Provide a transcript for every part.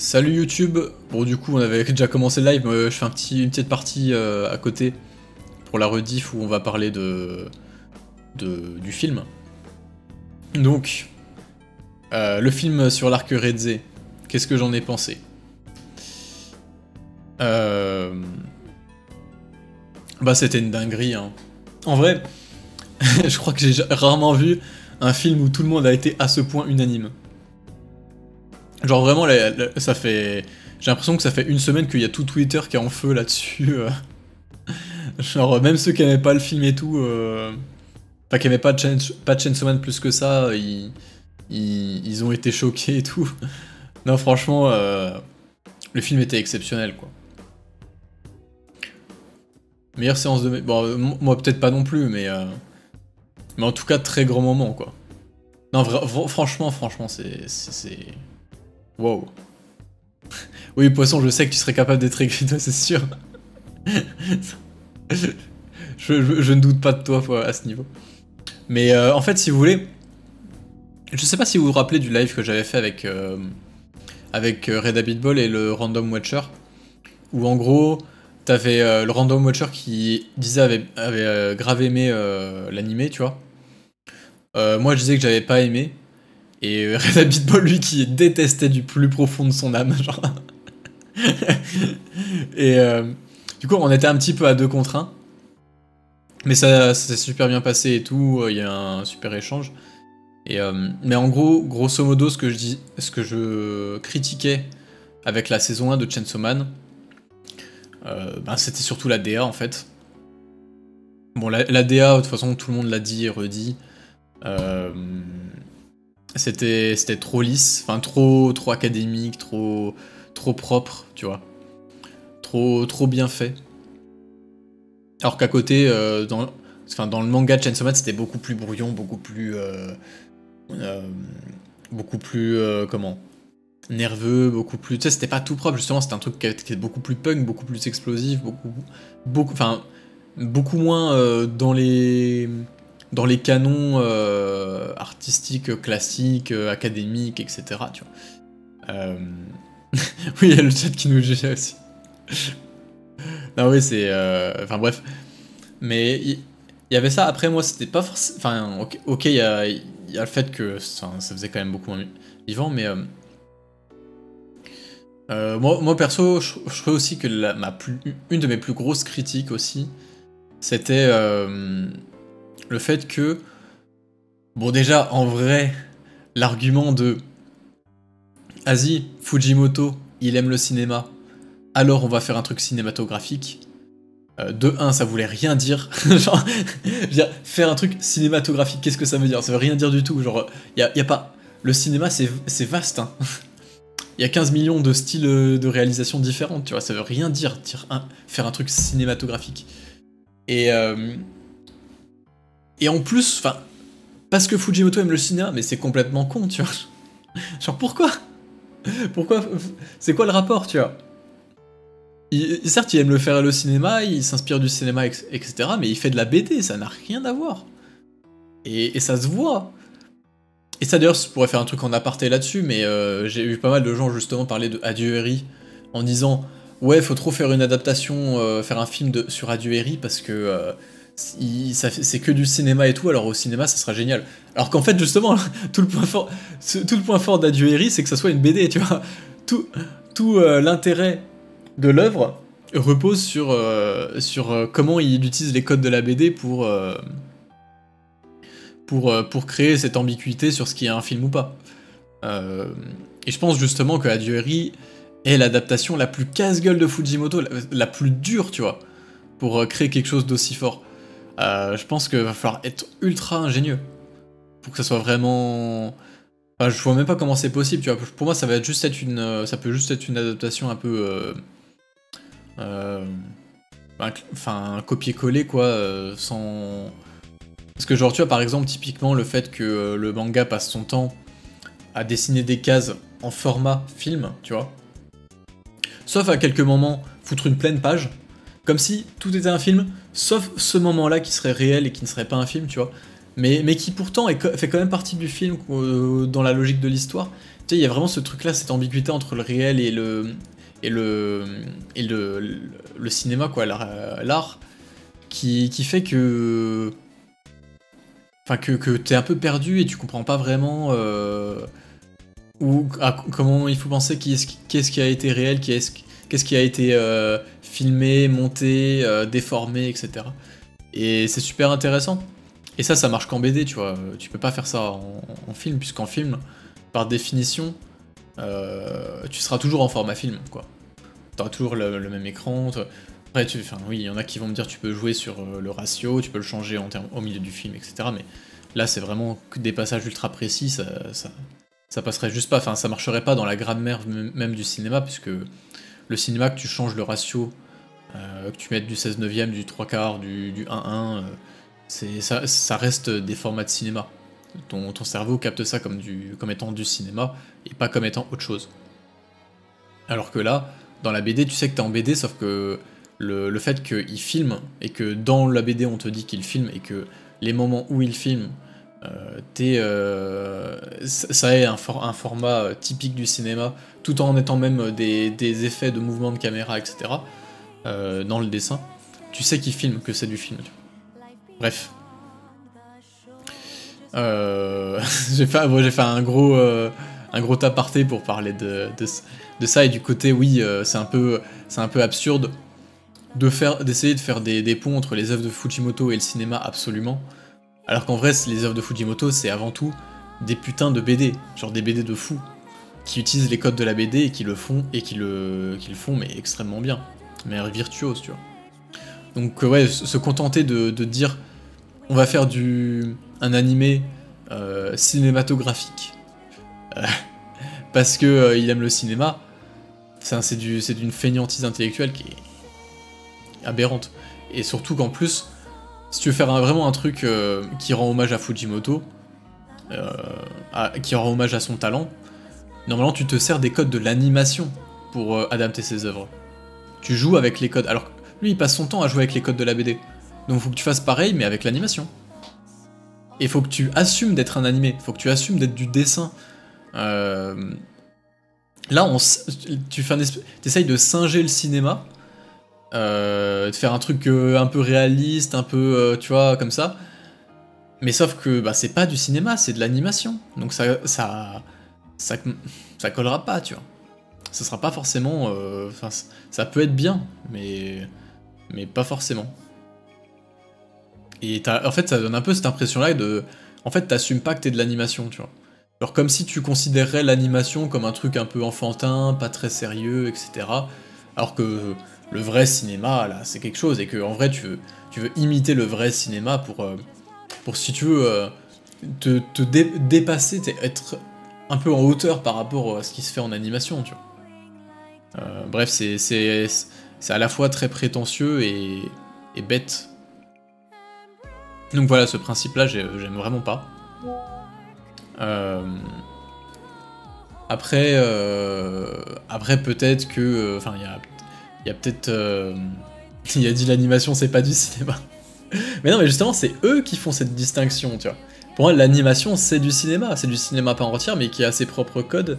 Salut YouTube. Bon, du coup on avait déjà commencé le live, mais je fais une petite partie à côté pour la rediff où on va parler du film. Donc le film sur l'arc Redze, qu'est-ce que j'en ai pensé? Bah c'était une dinguerie hein. En vrai, je crois que j'ai rarement vu un film où tout le monde a été à ce point unanime. Genre vraiment, ça fait... J'ai l'impression que ça fait une semaine qu'il y a tout Twitter qui est en feu là-dessus. Genre même ceux qui aimaient pas le film et tout... Enfin qui aimaient pas Chainsaw Man plus que ça, ils ont été choqués et tout. Non franchement, le film était exceptionnel quoi. Meilleure séance de... Bon, moi peut-être pas non plus, mais en tout cas très grand moment quoi. Non franchement c'est... Wow. Oui, Poisson, je sais que tu serais capable d'être écrit, toi, c'est sûr. je ne doute pas de toi à ce niveau. Mais en fait, si vous voulez, je sais pas si vous vous rappelez du live que j'avais fait avec Red Habit Ball et le Random Watcher, où en gros, t'avais le Random Watcher qui disait avait grave aimé l'animé, tu vois. Moi, je disais que j'avais pas aimé. Et Red Habit Ball, lui, qui détestait du plus profond de son âme, genre. Et du coup, on était un petit peu à 2 contre 1. Mais ça s'est super bien passé et tout, il y a un super échange. Et, mais en gros, grosso modo, ce que je critiquais avec la saison 1 de Chainsaw Man, ben, c'était surtout la DA en fait. Bon, la DA, de toute façon, tout le monde l'a dit et redit. C'était trop lisse, enfin trop académique, trop propre, tu vois. Trop bien fait. Alors qu'à côté, dans le manga de Chainsaw Man, c'était beaucoup plus brouillon, beaucoup plus comment, nerveux, beaucoup plus... Tu sais, c'était pas tout propre, justement, c'était un truc qui était beaucoup plus punk, beaucoup plus explosif, beaucoup moins dans les canons artistiques classiques, académiques, etc. Tu vois. Oui, il y a le chat qui nous juge aussi. Non, oui, c'est... Enfin, bref. Mais il y avait ça. Après, moi, c'était pas forcément... Enfin, ok, il y a le fait que ça faisait quand même beaucoup moins vivant, mais... moi, perso, je trouvais aussi que une de mes plus grosses critiques aussi, c'était le fait que... Bon, déjà, en vrai, l'argument de... Vas-y, Fujimoto, il aime le cinéma, alors on va faire un truc cinématographique. De 1, ça voulait rien dire. Genre, je veux dire, faire un truc cinématographique, qu'est-ce que ça veut dire? Ça veut rien dire du tout. Genre, y a pas... Le cinéma, c'est vaste, hein. Il y a 15 millions de styles de réalisation différents, tu vois, ça veut rien dire, faire un truc cinématographique. Et en plus, enfin, parce que Fujimoto aime le cinéma, mais c'est complètement con, tu vois. Genre, pourquoi? C'est quoi le rapport, tu vois? Certes, il aime le cinéma, il s'inspire du cinéma, etc., mais il fait de la BD, ça n'a rien à voir. Et ça se voit. Et ça, d'ailleurs, je pourrais faire un truc en aparté là-dessus, mais j'ai vu pas mal de gens justement parler de Adieu Eri en disant « Ouais, faut trop faire une adaptation, faire un film sur Adieu Eri parce que c'est que du cinéma et tout, alors au cinéma, ça sera génial. » Alors qu'en fait, justement, tout le point fort d'Adieu Eri, c'est que ça soit une BD, tu vois. Tout l'intérêt de l'œuvre repose sur comment il utilise les codes de la BD pour créer cette ambiguïté sur ce qui est un film ou pas. Et je pense justement que Adieu Eri est l'adaptation la plus casse-gueule de Fujimoto, la plus dure, tu vois, pour créer quelque chose d'aussi fort. Je pense qu'il va falloir être ultra ingénieux pour que ça soit vraiment... Enfin, je vois même pas comment c'est possible, tu vois. Pour moi, ça peut juste être une adaptation un peu... Enfin, un copier-coller, quoi, sans... Parce que genre, tu vois, par exemple, typiquement, le fait que le manga passe son temps à dessiner des cases en format film, tu vois. Sauf à quelques moments, foutre une pleine page, comme si tout était un film, sauf ce moment-là qui serait réel et qui ne serait pas un film, tu vois. Mais qui pourtant fait quand même partie du film dans la logique de l'histoire. sais, il y a vraiment ce truc-là, cette ambiguïté entre le réel et le cinéma, quoi, l'art, qui fait que... Enfin, que t'es un peu perdu et tu comprends pas vraiment comment il faut penser qu'est-ce qui a été réel, qu'est-ce qui a été filmé, monté, déformé, etc. Et c'est super intéressant. Et ça marche qu'en BD, tu vois. Tu peux pas faire ça en film, puisqu'en film, par définition, tu seras toujours en format film, quoi. T'auras toujours le même écran. Après, oui, il y en a qui vont me dire tu peux jouer sur le ratio, tu peux le changer au milieu du film, etc. Mais là, c'est vraiment que des passages ultra précis, ça passerait juste pas. Enfin, ça marcherait pas dans la grammaire même du cinéma, puisque le cinéma, que tu changes le ratio, que tu mettes du 16 neuvième, du 3/4, du 1/1, ça reste des formats de cinéma. Ton cerveau capte ça comme étant du cinéma, et pas comme étant autre chose. Alors que là, dans la BD, tu sais que t'es en BD, sauf que le fait qu'il filme, et que dans la BD on te dit qu'il filme, et que les moments où il filme, ça est un format typique du cinéma, tout en étant même des effets de mouvement de caméra, etc. Dans le dessin, tu sais qu'il filme, que c'est du film. Bref. J'ai fait un gros aparté pour parler de ça, et du côté, oui, c'est un peu absurde d'essayer de faire des ponts entre les œuvres de Fujimoto et le cinéma, absolument. Alors qu'en vrai, les œuvres de Fujimoto, c'est avant tout des putains de BD, genre des BD de fous, qui utilisent les codes de la BD et qui le font, mais extrêmement bien, mais virtuose, tu vois. Donc ouais, se contenter de dire on va faire un animé cinématographique parce que il aime le cinéma, c'est d'une fainéantise intellectuelle qui est aberrante. Et surtout qu'en plus, si tu veux faire vraiment un truc qui rend hommage à Fujimoto, qui rend hommage à son talent, normalement tu te sers des codes de l'animation pour adapter ses œuvres. Tu joues avec les codes. Alors lui, il passe son temps à jouer avec les codes de la BD. Donc faut que tu fasses pareil, mais avec l'animation. Et faut que tu assumes d'être un animé. Faut que tu assumes d'être du dessin. Là, tu essayes de singer le cinéma, de faire un truc un peu réaliste, un peu, tu vois, comme ça. Mais sauf que bah, c'est pas du cinéma, c'est de l'animation. Donc ça collera pas, tu vois. Ça sera pas forcément... ça peut être bien, mais pas forcément. Et en fait, ça donne un peu cette impression-là de... En fait, t'assumes pas que t'es de l'animation, tu vois. Genre comme si tu considérerais l'animation comme un truc un peu enfantin, pas très sérieux, etc. Alors que le vrai cinéma, là, c'est quelque chose, et que en vrai, tu veux imiter le vrai cinéma pour si tu veux, te dépasser, être un peu en hauteur par rapport à ce qui se fait en animation, tu vois. Bref, c'est à la fois très prétentieux et bête. Donc voilà, ce principe-là, j'aime vraiment pas. Après peut-être que... Enfin, il y a peut-être... il a dit l'animation, c'est pas du cinéma. Mais non, mais justement, c'est eux qui font cette distinction, tu vois. Pour moi, l'animation, c'est du cinéma pas entière, mais qui a ses propres codes,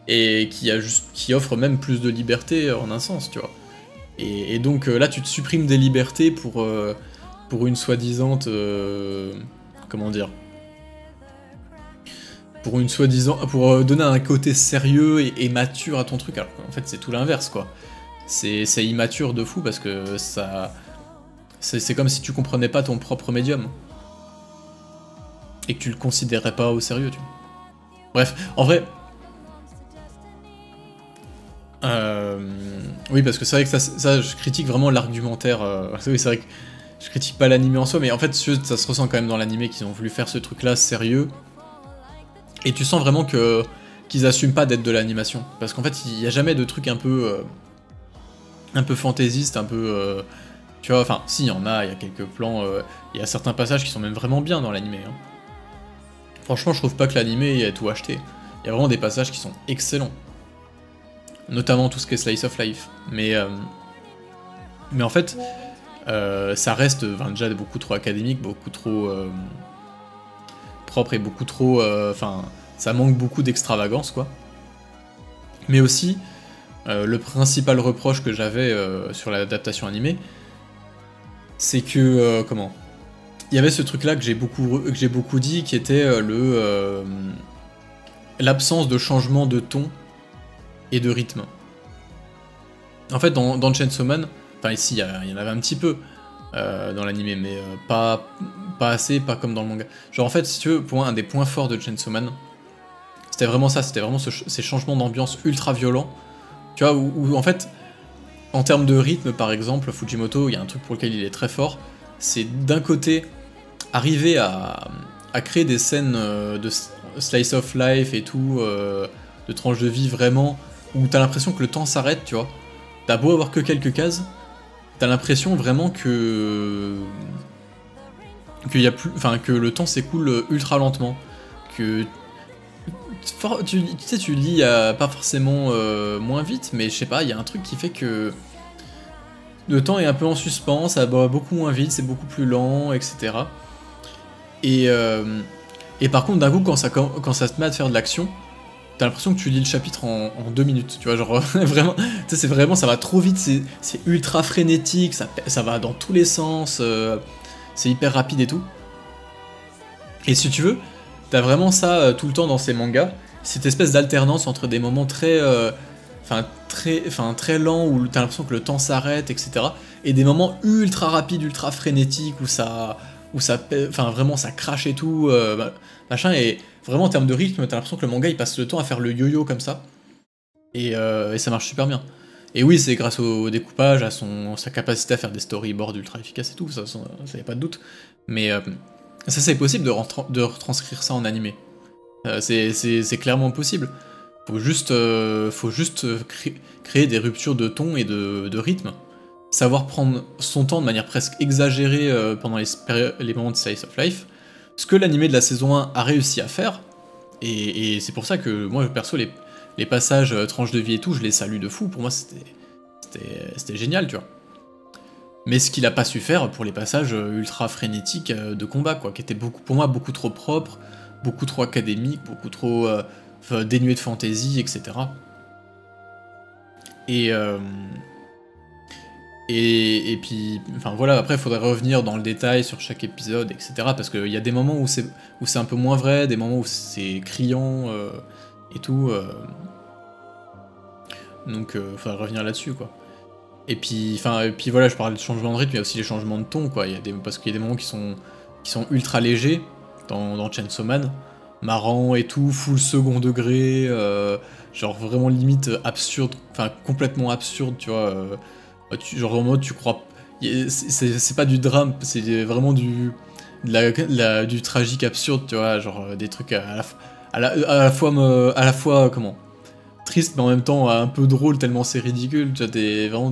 et qui offre même plus de liberté en un sens, tu vois. Et donc là, tu te supprimes des libertés pour une soi-disant... comment dire, pour donner un côté sérieux et mature à ton truc, alors qu'en fait c'est tout l'inverse, quoi. C'est immature de fou, parce que ça... C'est comme si tu comprenais pas ton propre médium. Et que tu le considérais pas au sérieux, tu vois. Bref, en vrai... Oui, parce que c'est vrai que ça je critique vraiment l'argumentaire. Oui, c'est vrai que je critique pas l'animé en soi, mais en fait, ça se ressent quand même dans l'animé qu'ils ont voulu faire ce truc-là sérieux. Et tu sens vraiment qu'ils assument pas d'être de l'animation. Parce qu'en fait, il y a jamais de truc un peu fantaisiste, un peu... tu vois, enfin, si, il y en a, il y a quelques plans, il y a certains passages qui sont même vraiment bien dans l'animé. Hein. Franchement, je trouve pas que l'animé ait tout acheté. Il y a vraiment des passages qui sont excellents. Notamment tout ce qui est Slice of Life. Mais en fait, ça reste déjà beaucoup trop académique, beaucoup trop propre et beaucoup trop... Enfin, ça manque beaucoup d'extravagance, quoi. Mais aussi, le principal reproche que j'avais sur l'adaptation animée, c'est que, comment, il y avait ce truc là que j'ai beaucoup dit, qui était l'absence de changement de ton et de rythme. En fait, dans Chainsaw Man, enfin ici, il y en avait un petit peu dans l'animé, mais pas assez, pas comme dans le manga. Genre en fait, si tu veux, pour moi, un des points forts de Chainsaw Man, c'était vraiment ça, c'était vraiment ces changements d'ambiance ultra violents, tu vois, où en fait, en termes de rythme, par exemple, Fujimoto, il y a un truc pour lequel il est très fort, c'est d'un côté, arriver à créer des scènes de slice of life et tout, de tranches de vie vraiment, où t'as l'impression que le temps s'arrête, tu vois. T'as beau avoir que quelques cases, t'as l'impression vraiment que y a plus, enfin que le temps s'écoule ultra lentement, que tu sais, tu lis pas forcément moins vite, mais je sais pas, il y a un truc qui fait que le temps est un peu en suspens, ça va beaucoup moins vite, c'est beaucoup plus lent, etc. Et par contre, d'un coup, quand ça se met à te faire de l'action, t'as l'impression que tu lis le chapitre en 2 minutes, tu vois, genre vraiment, tu sais, c'est vraiment, ça va trop vite, c'est ultra frénétique, ça va dans tous les sens, c'est hyper rapide et tout. Et si tu veux, t'as vraiment ça tout le temps dans ces mangas, cette espèce d'alternance entre des moments très lents où t'as l'impression que le temps s'arrête, etc. Et des moments ultra rapides, ultra frénétiques vraiment ça crache et tout, machin, et vraiment en termes de rythme, t'as l'impression que le manga il passe le temps à faire le yo-yo comme ça, et ça marche super bien. Et oui, c'est grâce au découpage, à sa capacité à faire des storyboards ultra efficaces et tout, ça y a pas de doute. Mais ça c'est possible de retranscrire ça en animé. C'est clairement possible. Faut juste créer des ruptures de ton et de rythme. Savoir prendre son temps de manière presque exagérée pendant les moments de Slice of Life. Ce que l'animé de la saison 1 a réussi à faire. Et c'est pour ça que moi, perso, les passages tranches de vie et tout, je les salue de fou. Pour moi, c'était génial, tu vois. Mais ce qu'il a pas su faire pour les passages ultra frénétiques de combat, quoi, qui étaient pour moi beaucoup trop propres, beaucoup trop académiques, beaucoup trop dénués de fantaisie, etc. Et puis, enfin voilà, après il faudrait revenir dans le détail sur chaque épisode, etc. Parce qu'il y a des moments où c'est un peu moins vrai, des moments où c'est criant et tout. Donc il faudrait revenir là-dessus, quoi. Et puis voilà, je parlais de changement de rythme, il y a aussi les changements de ton, quoi. Parce qu'il y a des moments qui sont ultra légers dans Chainsaw Man, marrant et tout, full second degré, genre vraiment limite absurde, enfin complètement absurde, tu vois. Genre en mode tu crois, c'est pas du drame, c'est vraiment du tragique absurde, tu vois, genre des trucs à la fois comment, triste mais en même temps un peu drôle tellement c'est ridicule, tu vois, vraiment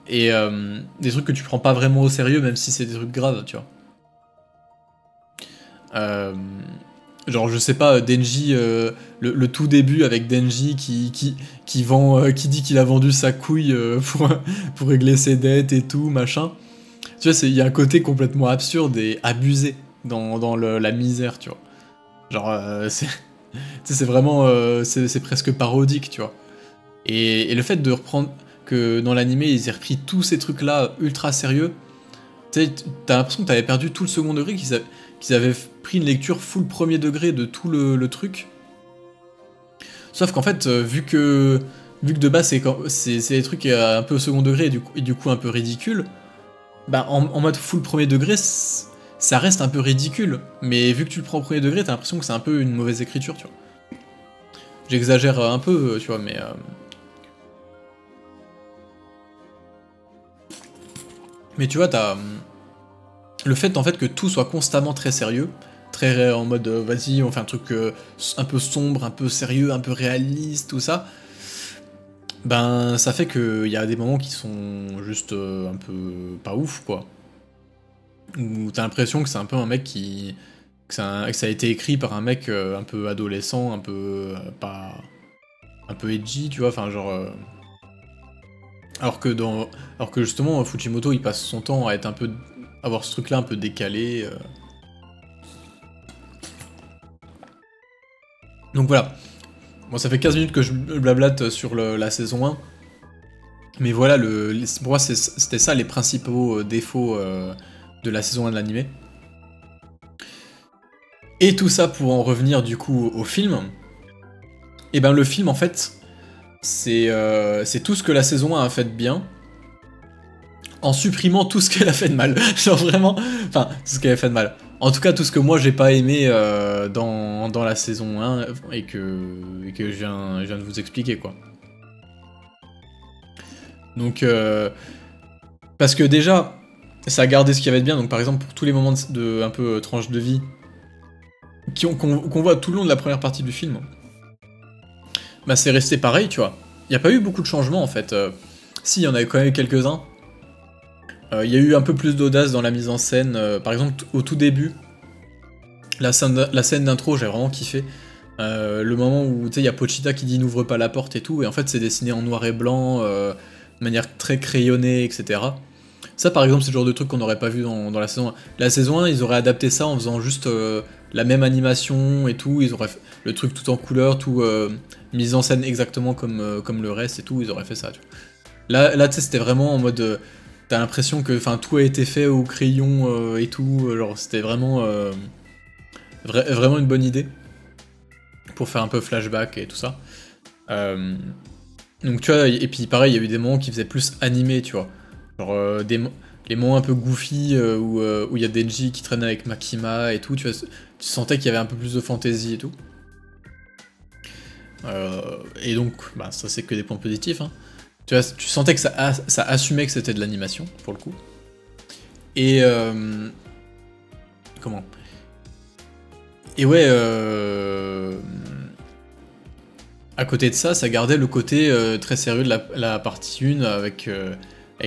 des trucs que tu prends pas vraiment au sérieux même si c'est des trucs graves, tu vois. Genre je sais pas, Denji, le tout début avec Denji qui vend, qui dit qu'il a vendu sa couille pour régler ses dettes et tout, machin. Tu vois, il y a un côté complètement absurde et abusé dans la misère, tu vois. Genre, c'est vraiment, c'est presque parodique, tu vois. Et le fait de reprendre, que dans l'animé, ils aient repris tous ces trucs-là ultra sérieux, tu sais, t'as l'impression que t'avais perdu tout le second degré, qu'ils avaient pris une lecture full premier degré de tout le truc. Sauf qu'en fait, vu que de base c'est des trucs un peu second degré et du coup un peu ridicule, bah en mode full premier degré, ça reste un peu ridicule. Mais vu que tu le prends au premier degré, t'as l'impression que c'est un peu une mauvaise écriture, tu vois. J'exagère un peu, tu vois, mais... Mais tu vois, t'as... Le fait en fait que tout soit constamment très sérieux, très en mode vas-y on fait un truc un peu sombre, un peu sérieux, un peu réaliste, tout ça, ben ça fait qu'il y a des moments qui sont juste un peu pas ouf, quoi. Où t'as l'impression que c'est un peu un mec que ça a été écrit par un mec un peu adolescent, un peu pas... un peu edgy, tu vois, enfin genre... Alors que justement Fujimoto il passe son temps à être un peu... avoir ce truc là un peu décalé... Donc voilà. Bon, ça fait 15 minutes que je blablate sur la saison 1. Mais voilà, pour moi, c'était ça les principaux défauts de la saison 1 de l'animé. Et tout ça pour en revenir du coup au film. Et ben le film, en fait, c'est tout ce que la saison 1 a fait de bien, en supprimant tout ce qu'elle a fait de mal. Genre vraiment, enfin, tout ce qu'elle a fait de mal. En tout cas, tout ce que moi j'ai pas aimé dans la saison 1 et que je viens de vous expliquer, quoi. Donc, parce que déjà, ça a gardé ce qu'il y avait de bien. Donc par exemple, pour tous les moments de un peu tranche de vie qu'on voit tout le long de la première partie du film, bah c'est resté pareil, tu vois. Il n'y a pas eu beaucoup de changements, en fait. Si, il y en a quand même eu quelques-uns. Il y a eu un peu plus d'audace dans la mise en scène. Par exemple, au tout début, la scène d'intro, j'ai vraiment kiffé. Le moment où, tu sais, il y a Pochita qui dit « n'ouvre pas la porte » et tout, et en fait, c'est dessiné en noir et blanc, de manière très crayonnée, etc. Ça, par exemple, c'est le genre de truc qu'on n'aurait pas vu dans la saison 1. La saison 1, ils auraient adapté ça en faisant juste la même animation et tout, ils auraient fait le truc tout en couleur, tout mise en scène exactement comme le reste et tout, ils auraient fait ça, tu vois. Là tu sais, c'était vraiment en mode... T'as l'impression que tout a été fait au crayon et tout, genre c'était vraiment, vraiment une bonne idée pour faire un peu flashback et tout ça. Donc tu vois, et puis pareil, il y a eu des moments qui faisaient plus animé, tu vois. Genre les moments un peu goofy où il y a Denji qui traîne avec Makima et tout, tu vois, tu sentais qu'il y avait un peu plus de fantaisie et tout. Et donc, bah, ça c'est que des points positifs, hein. Tu vois, tu sentais que ça assumait que c'était de l'animation, pour le coup. Et... comment? Et ouais, à côté de ça, ça gardait le côté très sérieux de la partie 1 avec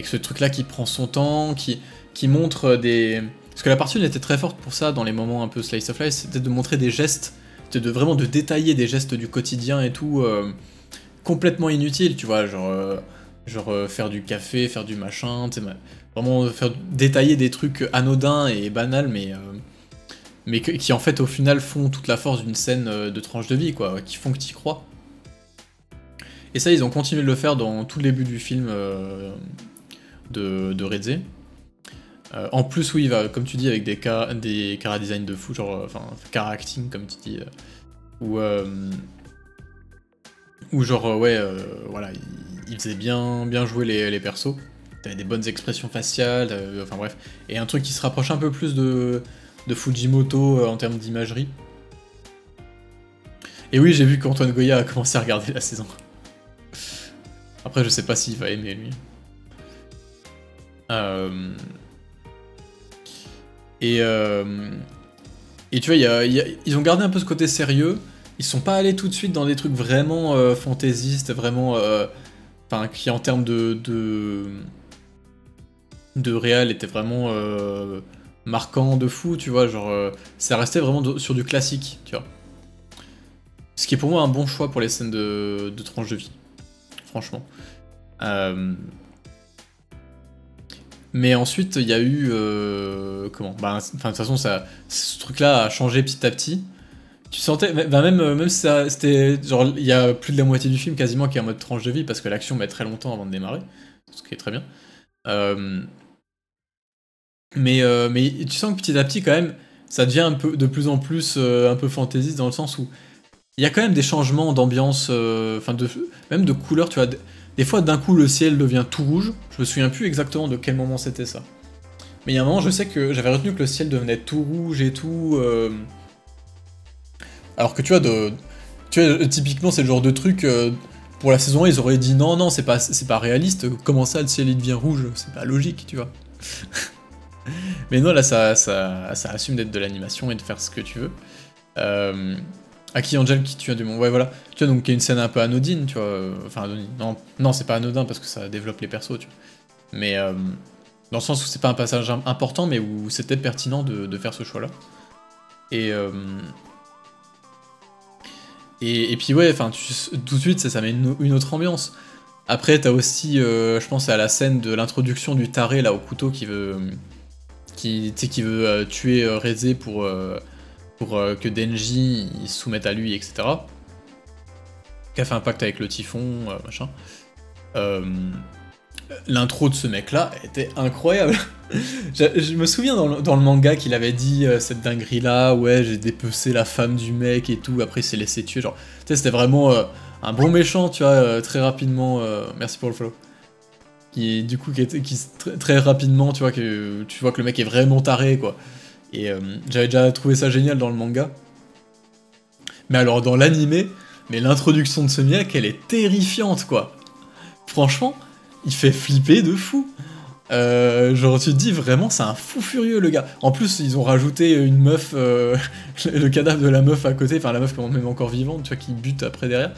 ce truc-là qui prend son temps, qui montre des... Parce que la partie 1 était très forte pour ça, dans les moments un peu slice of life, c'était de montrer des gestes, vraiment de détailler des gestes du quotidien et tout, complètement inutiles, tu vois, genre faire du café, faire du machin, vraiment détailler des trucs anodins et banals, mais qui en fait au final font toute la force d'une scène de tranche de vie, quoi, qui font que t'y crois. Et ça, ils ont continué de le faire dans tout le début du film de Redze. En plus, oui, comme tu dis, avec des cara design de fou, genre, cara acting, comme tu dis, où genre, ouais, voilà, il faisait bien jouer les persos. T'avais des bonnes expressions faciales, enfin bref. Et un truc qui se rapproche un peu plus de Fujimoto en termes d'imagerie. Et oui, j'ai vu qu'Antoine Goya a commencé à regarder la saison. Après, je sais pas s'il va aimer, lui. Et tu vois, ils ont gardé un peu ce côté sérieux. Ils sont pas allés tout de suite dans des trucs vraiment fantaisistes, vraiment... qui en termes de réal était vraiment marquant de fou, tu vois, genre... ça restait vraiment sur du classique, tu vois. Ce qui est pour moi un bon choix pour les scènes de tranche de vie. Franchement. Mais ensuite, il y a eu... comment? Bah, de toute façon, ce truc-là a changé petit à petit. Tu sentais... Bah, même si c'était... Genre, il y a plus de la moitié du film quasiment qui est en mode tranche de vie, parce que l'action met très longtemps avant de démarrer. Ce qui est très bien. Mais tu sens que petit à petit, quand même, ça devient un peu, de plus en plus un peu fantaisiste, dans le sens où il y a quand même des changements d'ambiance, même de couleur, tu vois. Des fois, d'un coup, le ciel devient tout rouge. Je me souviens plus exactement de quel moment c'était ça. Mais il y a un moment, je sais que j'avais retenu que le ciel devenait tout rouge et tout. Alors que tu vois, typiquement, c'est le genre de truc. Pour la saison 1, ils auraient dit non, c'est pas réaliste. Comment ça, le ciel il devient rouge? C'est pas logique, tu vois. Mais non, là, ça assume d'être de l'animation et de faire ce que tu veux. Aki Angel qui tue un démon, ouais voilà. Tu vois, donc il y a une scène un peu anodine, tu vois. Enfin, anodine. Non, c'est pas anodin parce que ça développe les persos, tu vois. Mais dans le sens où c'est pas un passage important, mais où c'était pertinent de faire ce choix-là. Et puis ouais, tout de suite, ça met une autre ambiance. Après, t'as aussi, je pense à la scène de l'introduction du taré, là, au couteau, qui veut tuer Reze pour que Denji il se soumette à lui, etc. qui a fait un pacte avec le typhon, machin. L'intro de ce mec-là était incroyable. Je me souviens dans le manga qu'il avait dit cette dinguerie-là, ouais, j'ai dépecé la femme du mec et tout, après il s'est laissé tuer, genre, tu sais, c'était vraiment un bon méchant, tu vois, très rapidement, merci pour le follow, qui très rapidement, tu vois que le mec est vraiment taré, quoi, et j'avais déjà trouvé ça génial dans le manga, mais alors dans l'animé, mais l'introduction de ce mec, elle est terrifiante, quoi, franchement, il fait flipper de fou. Genre tu te dis vraiment c'est un fou furieux le gars. En plus ils ont rajouté une meuf, le cadavre de la meuf à côté, enfin la meuf quand même encore vivante, tu vois, qui bute après derrière.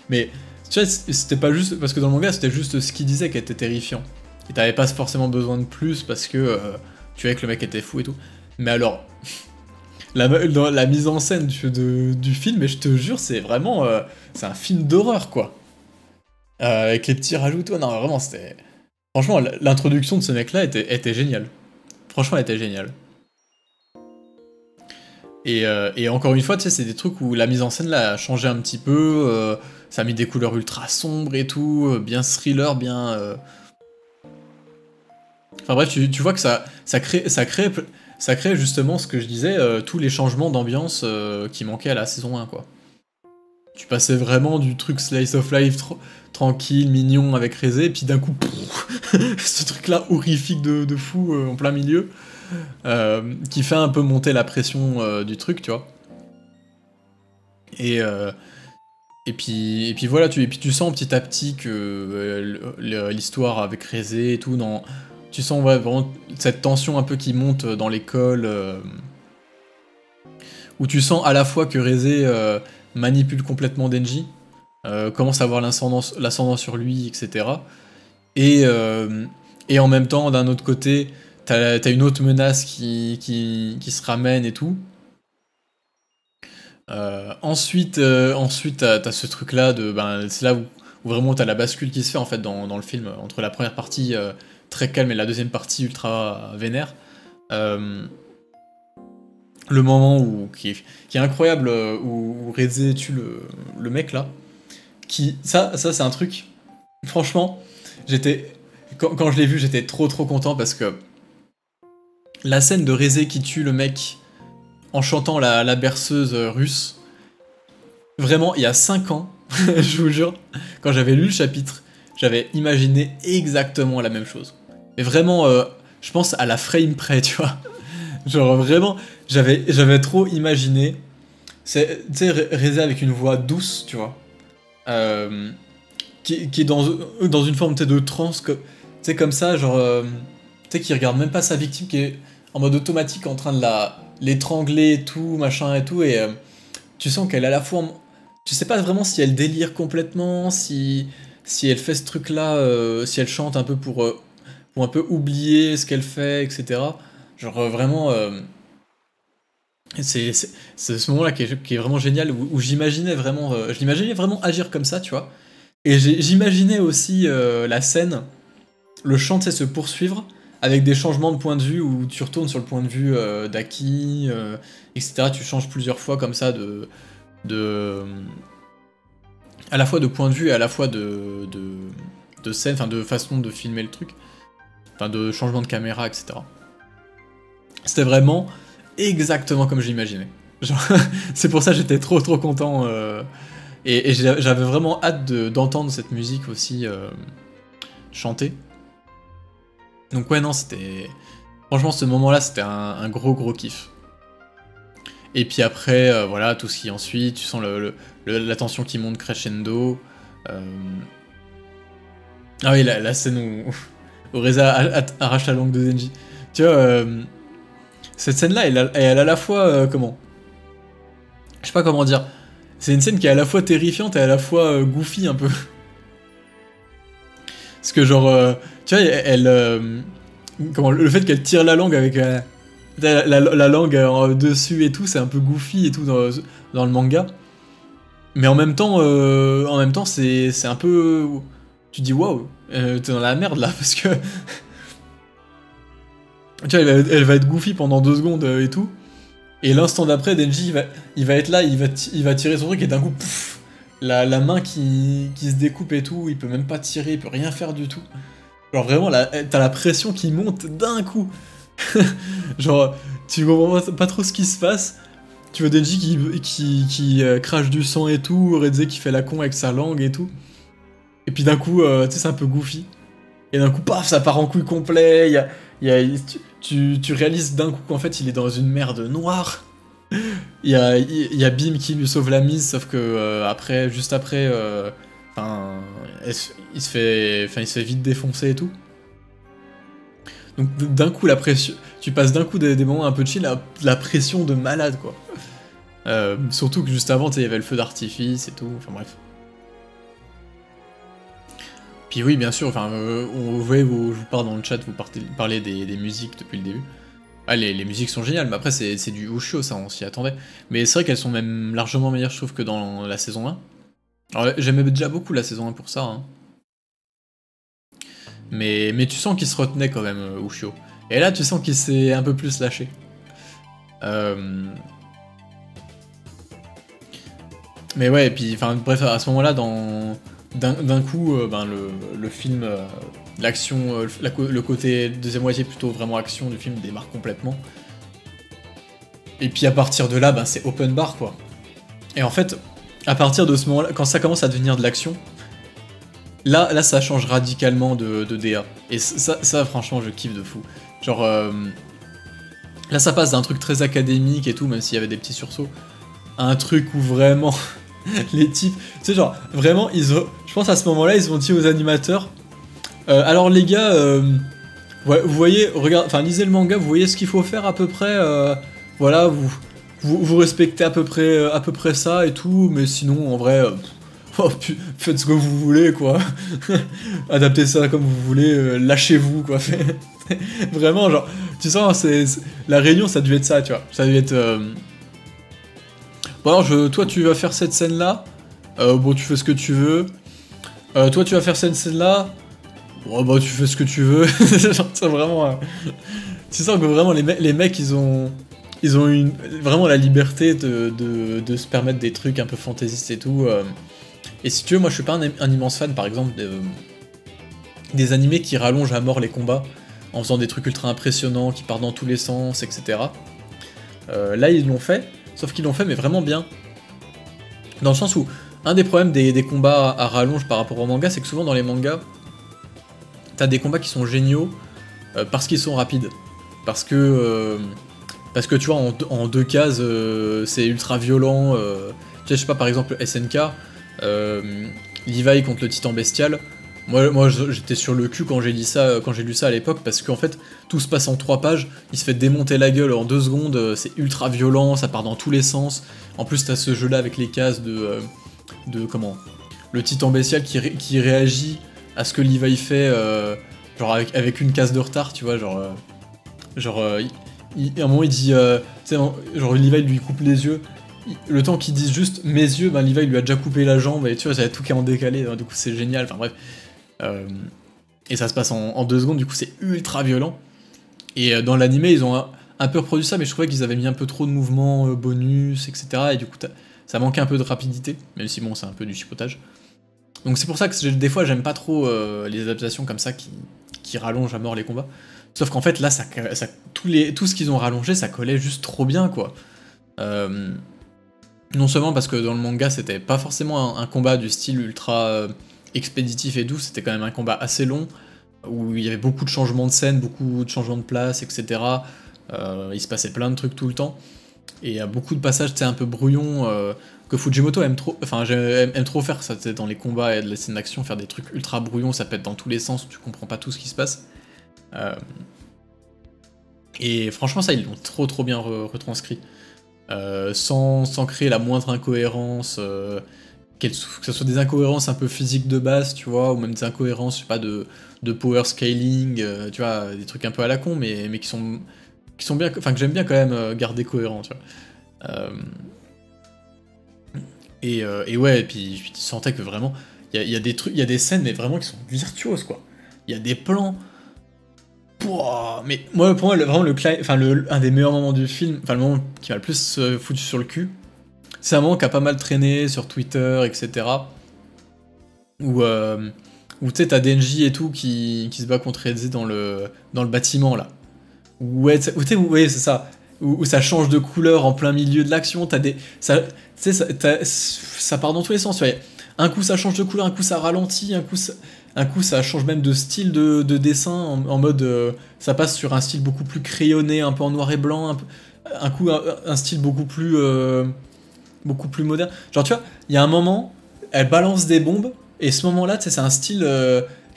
Mais tu vois c'était pas juste, parce que dans le manga c'était juste ce qu'il disait qui était terrifiant. Et t'avais pas forcément besoin de plus parce que tu vois que le mec était fou et tout. Mais alors, dans la mise en scène du film, et je te jure c'est vraiment, c'est un film d'horreur quoi. Avec les petits rajouts, toi, non vraiment c'était... Franchement, l'introduction de ce mec-là était géniale. Franchement, elle était géniale. Et encore une fois, tu sais, c'est des trucs où la mise en scène là, a changé un petit peu, ça a mis des couleurs ultra sombres et tout, bien thriller, bien... Enfin bref, tu vois que ça crée justement ce que je disais, tous les changements d'ambiance qui manquaient à la saison 1, quoi. Tu passais vraiment du truc slice of life tranquille, mignon avec Rézé, et puis d'un coup, ce truc-là horrifique de fou en plein milieu, qui fait un peu monter la pression du truc, tu vois. Et puis voilà, et puis tu sens petit à petit que l'histoire avec Rézé et tout, tu sens ouais, vraiment cette tension un peu qui monte dans l'école, où tu sens à la fois que Rézé manipule complètement Denji, commence à avoir l'ascendant sur lui, etc. Et en même temps, d'un autre côté, t'as une autre menace qui se ramène et tout. Ensuite, t'as ce truc-là de... Ben, c'est là où vraiment t'as la bascule qui se fait en fait dans le film, entre la première partie très calme et la deuxième partie ultra vénère. Le moment qui est incroyable, où Rézé tue le mec là. Ça c'est un truc, franchement, quand je l'ai vu, j'étais trop content parce que la scène de Rézé qui tue le mec en chantant la berceuse russe, vraiment, il y a 5 ans, je vous jure, quand j'avais lu le chapitre, j'avais imaginé exactement la même chose. Mais vraiment, je pense à la frame près, tu vois. Genre vraiment, j'avais trop imaginé, tu sais, Rézé avec une voix douce, tu vois. Qui est dans une forme de transe, tu sais, comme ça, genre, tu sais, qui regarde même pas sa victime, qui est en mode automatique en train de l'étrangler et tout, machin et tout, et tu sens qu'elle est à la fois... Tu sais pas vraiment si elle délire complètement, si elle fait ce truc-là, si elle chante un peu pour un peu oublier ce qu'elle fait, etc. Genre vraiment... c'est ce moment-là qui est vraiment génial, où j'imaginais vraiment... je l'imaginais vraiment agir comme ça, tu vois. Et j'imaginais aussi la scène, le chant, tu sais, se poursuivre, avec des changements de point de vue, où tu retournes sur le point de vue d'Aki, etc. Tu changes plusieurs fois comme ça à la fois de point de vue et à la fois de scène, enfin de façon de filmer le truc, enfin de changement de caméra, etc. C'était vraiment exactement comme j'imaginais. C'est pour ça que j'étais trop content, et j'avais vraiment hâte d'entendre cette musique aussi chanter. Donc ouais, non, c'était... Franchement, ce moment-là, c'était un gros kiff. Et puis après, voilà, tout ce qui ensuite, tu sens la tension qui monte crescendo. Ah oui, la scène où Reza arrache la langue de Denji. Tu vois, cette scène-là, elle a à la fois, comment... Je sais pas comment dire. C'est une scène qui est à la fois terrifiante et à la fois goofy un peu. Parce que genre, tu vois, comment, le fait qu'elle tire la langue avec la langue dessus et tout, c'est un peu goofy et tout dans le manga. Mais en même temps c'est un peu... Tu te dis, waouh, t'es dans la merde là, parce que... tu vois, elle va être goofy pendant 2 secondes et tout. Et l'instant d'après, Denji, il va être là, il va tirer son truc et d'un coup, pouf, la main qui se découpe et tout, il peut même pas tirer, il peut rien faire du tout. Genre vraiment, t'as la pression qui monte d'un coup. Genre, tu comprends pas trop ce qui se passe. Tu vois Denji qui crache du sang et tout, Redze qui fait la con avec sa langue et tout. Et puis d'un coup, tu sais, c'est un peu goofy. Et d'un coup, paf, ça part en couille complet. Tu réalises d'un coup qu'en fait, il est dans une merde noire. Il y a Bim qui lui sauve la mise, sauf que après, juste après, il se fait vite défoncer et tout. Donc d'un coup, la pression, tu passes d'un coup des moments un peu chill à la pression de malade, quoi. Surtout que juste avant, il y avait le feu d'artifice et tout, enfin bref. Puis oui, bien sûr, enfin, vous voyez, je vous parle dans le chat, vous parlez des musiques depuis le début. Ah, les musiques sont géniales, mais après c'est du Ushio, ça, on s'y attendait. Mais c'est vrai qu'elles sont même largement meilleures, je trouve, que dans la saison 1. Alors j'aimais déjà beaucoup la saison 1 pour ça, hein. Mais tu sens qu'il se retenait quand même, Ushio. Et là, tu sens qu'il s'est un peu plus lâché. Mais ouais, et puis, enfin, bref, à ce moment-là, d'un coup, le film, l'action, le côté deuxième moitié plutôt vraiment action du film démarre complètement. Et puis à partir de là, c'est open bar, quoi. Et en fait, à partir de ce moment-là, quand ça commence à devenir de l'action, là, ça change radicalement de DA. Et ça, franchement, je kiffe de fou. Genre, là, ça passe d'un truc très académique et tout, même s'il y avait des petits sursauts, à un truc où vraiment, les types... Tu sais, genre, vraiment, je pense à ce moment-là, ils ont dit aux animateurs, alors les gars, ouais, vous voyez, lisez le manga, vous voyez ce qu'il faut faire à peu près, voilà, vous respectez à peu près ça et tout, mais sinon, en vrai... faites ce que vous voulez, quoi. Adaptez ça comme vous voulez, lâchez-vous, quoi. Vraiment, genre, tu sens, la réunion, ça a dû être ça, tu vois. Ça a dû être... Bon alors, toi, tu vas faire cette scène-là. Bon, tu fais ce que tu veux. Toi, tu vas faire cette scène-là. Bon, bah, tu fais ce que tu veux. Genre, c'est vraiment... Tu sens que vraiment, les mecs, ils ont vraiment la liberté de se permettre des trucs un peu fantaisistes et tout. Et si tu veux, moi je suis pas un immense fan par exemple des animés qui rallongent à mort les combats en faisant des trucs ultra impressionnants, qui partent dans tous les sens, etc. Là ils l'ont fait, sauf qu'ils l'ont fait mais vraiment bien. Dans le sens où, un des problèmes des combats à rallonge par rapport au manga, c'est que souvent dans les mangas, t'as des combats qui sont géniaux parce qu'ils sont rapides. Parce que tu vois, en deux cases, c'est ultra violent. Tu sais, je sais pas, par exemple, SNK, Levi contre le titan bestial. Moi j'étais sur le cul quand j'ai lu ça à l'époque, parce qu'en fait, tout se passe en 3 pages, il se fait démonter la gueule en 2 secondes, c'est ultra violent, ça part dans tous les sens. En plus, t'as ce jeu-là avec les cases de comment, le titan bestial qui réagit à ce que Levi fait, genre avec une case de retard, tu vois, genre... à un moment il dit, tu sais, genre Levi lui coupe les yeux, le temps qu'il dise juste mes yeux, Levi lui a déjà coupé la jambe, et tu vois, j'avais tout qui est en décalé, du coup c'est génial, enfin bref. Et ça se passe en 2 secondes, du coup c'est ultra violent. Et dans l'animé, ils ont un peu reproduit ça, mais je trouvais qu'ils avaient mis un peu trop de mouvements bonus, etc. Et du coup, ça manquait un peu de rapidité, même si bon, c'est un peu du chipotage. Donc c'est pour ça que des fois, j'aime pas trop les adaptations comme ça qui rallongent à mort les combats. Sauf qu'en fait, là, tout ce qu'ils ont rallongé, ça collait juste trop bien, quoi. Non seulement parce que dans le manga, c'était pas forcément un combat du style ultra expéditif et doux, c'était quand même un combat assez long, où il y avait beaucoup de changements de scène, beaucoup de changements de place, etc. Il se passait plein de trucs tout le temps. Et il y a beaucoup de passages, un peu brouillons, que Fujimoto aime trop faire, ça, dans les combats et de la scène d'action, faire des trucs ultra brouillons, ça pète dans tous les sens, tu comprends pas tout ce qui se passe. Et franchement, ça, ils l'ont trop bien retranscrit. Sans créer la moindre incohérence, que ce soit des incohérences un peu physiques de base, tu vois, ou même des incohérences, je sais pas, de power scaling, tu vois, des trucs un peu à la con, mais qui sont bien, enfin que j'aime bien quand même garder cohérent, tu vois. Et ouais, et puis tu sentais que vraiment, il y a des trucs, il y a des scènes, mais vraiment qui sont virtuoses, quoi. Il y a des plans. Pouah, mais pour moi, vraiment un des meilleurs moments du film, enfin le moment qui m'a le plus foutu sur le cul, c'est un moment qui a pas mal traîné sur Twitter, etc. Où tu sais, t'as Denji et tout qui se bat contre Eze dans le bâtiment là. Ouais, ouais, c'est ça. Où ça change de couleur en plein milieu de l'action. T'as des. Ça, tu sais, ça part dans tous les sens. Tu vois. Un coup ça change de couleur, un coup ça ralentit, un coup ça change même de style de dessin en mode. Ça passe sur un style beaucoup plus crayonné, un peu en noir et blanc. Un coup un style beaucoup plus moderne. Genre, tu vois, il y a un moment, elle balance des bombes. Et ce moment-là, tu sais, c'est un style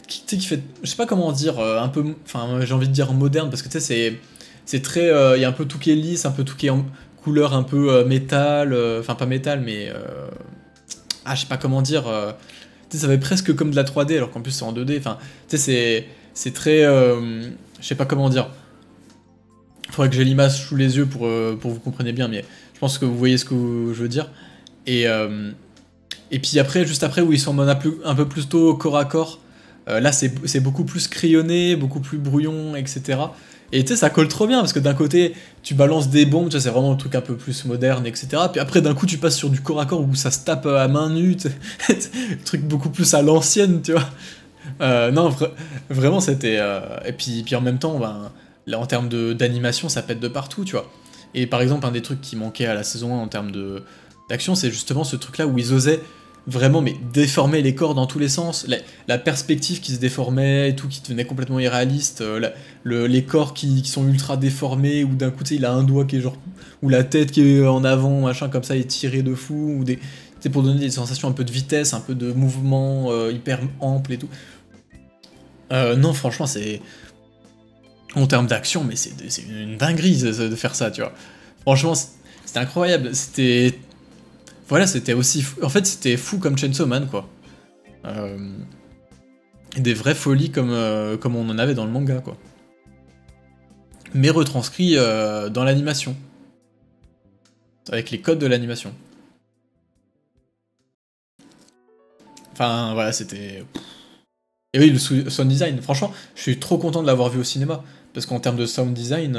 qui fait, je sais pas comment dire, un peu, enfin, j'ai envie de dire moderne, parce que tu sais, c'est très, il y a un peu tout qui est lisse, un peu tout qui est en couleur un peu métal, enfin pas métal, mais, je sais pas comment dire, tu sais, ça fait presque comme de la 3D, alors qu'en plus c'est en 2D, enfin, tu sais, c'est très, je sais pas comment dire. Faudrait que j'ai l'image sous les yeux pour vous compreniez bien, mais je pense que vous voyez ce que je veux dire. Et puis après, juste après, où ils sont en mode un peu plus tôt corps à corps, là c'est beaucoup plus crayonné, beaucoup plus brouillon, etc. Et tu sais, ça colle trop bien, parce que d'un côté, tu balances des bombes, tu vois, c'est vraiment un truc un peu plus moderne, etc. Puis après, d'un coup, tu passes sur du corps à corps où ça se tape à main nue, truc beaucoup plus à l'ancienne, tu vois. Non, vraiment, c'était... Et puis en même temps, ben, là, en termes d'animation, ça pète de partout, tu vois. Et par exemple, un des trucs qui manquait à la saison 1 en termes d'action, c'est justement ce truc-là où ils osaient vraiment mais déformer les corps dans tous les sens, la perspective qui se déformait et tout, qui devenait complètement irréaliste, les corps qui sont ultra déformés, ou d'un côté il a un doigt qui est genre, ou la tête qui est en avant, machin comme ça, étirée de fou, ou des, c'est pour donner des sensations un peu de vitesse, un peu de mouvement hyper ample et tout. Non, franchement, c'est en termes d'action, mais c'est une dinguerie de faire ça, tu vois. Franchement, c'était incroyable, c'était... Voilà, c'était aussi... En fait, c'était fou comme Chainsaw Man, quoi. Des vraies folies comme on en avait dans le manga, quoi. Mais retranscrit dans l'animation. Avec les codes de l'animation. Enfin, voilà, c'était... Et oui, le sound design, franchement, je suis trop content de l'avoir vu au cinéma. Parce qu'en termes de sound design...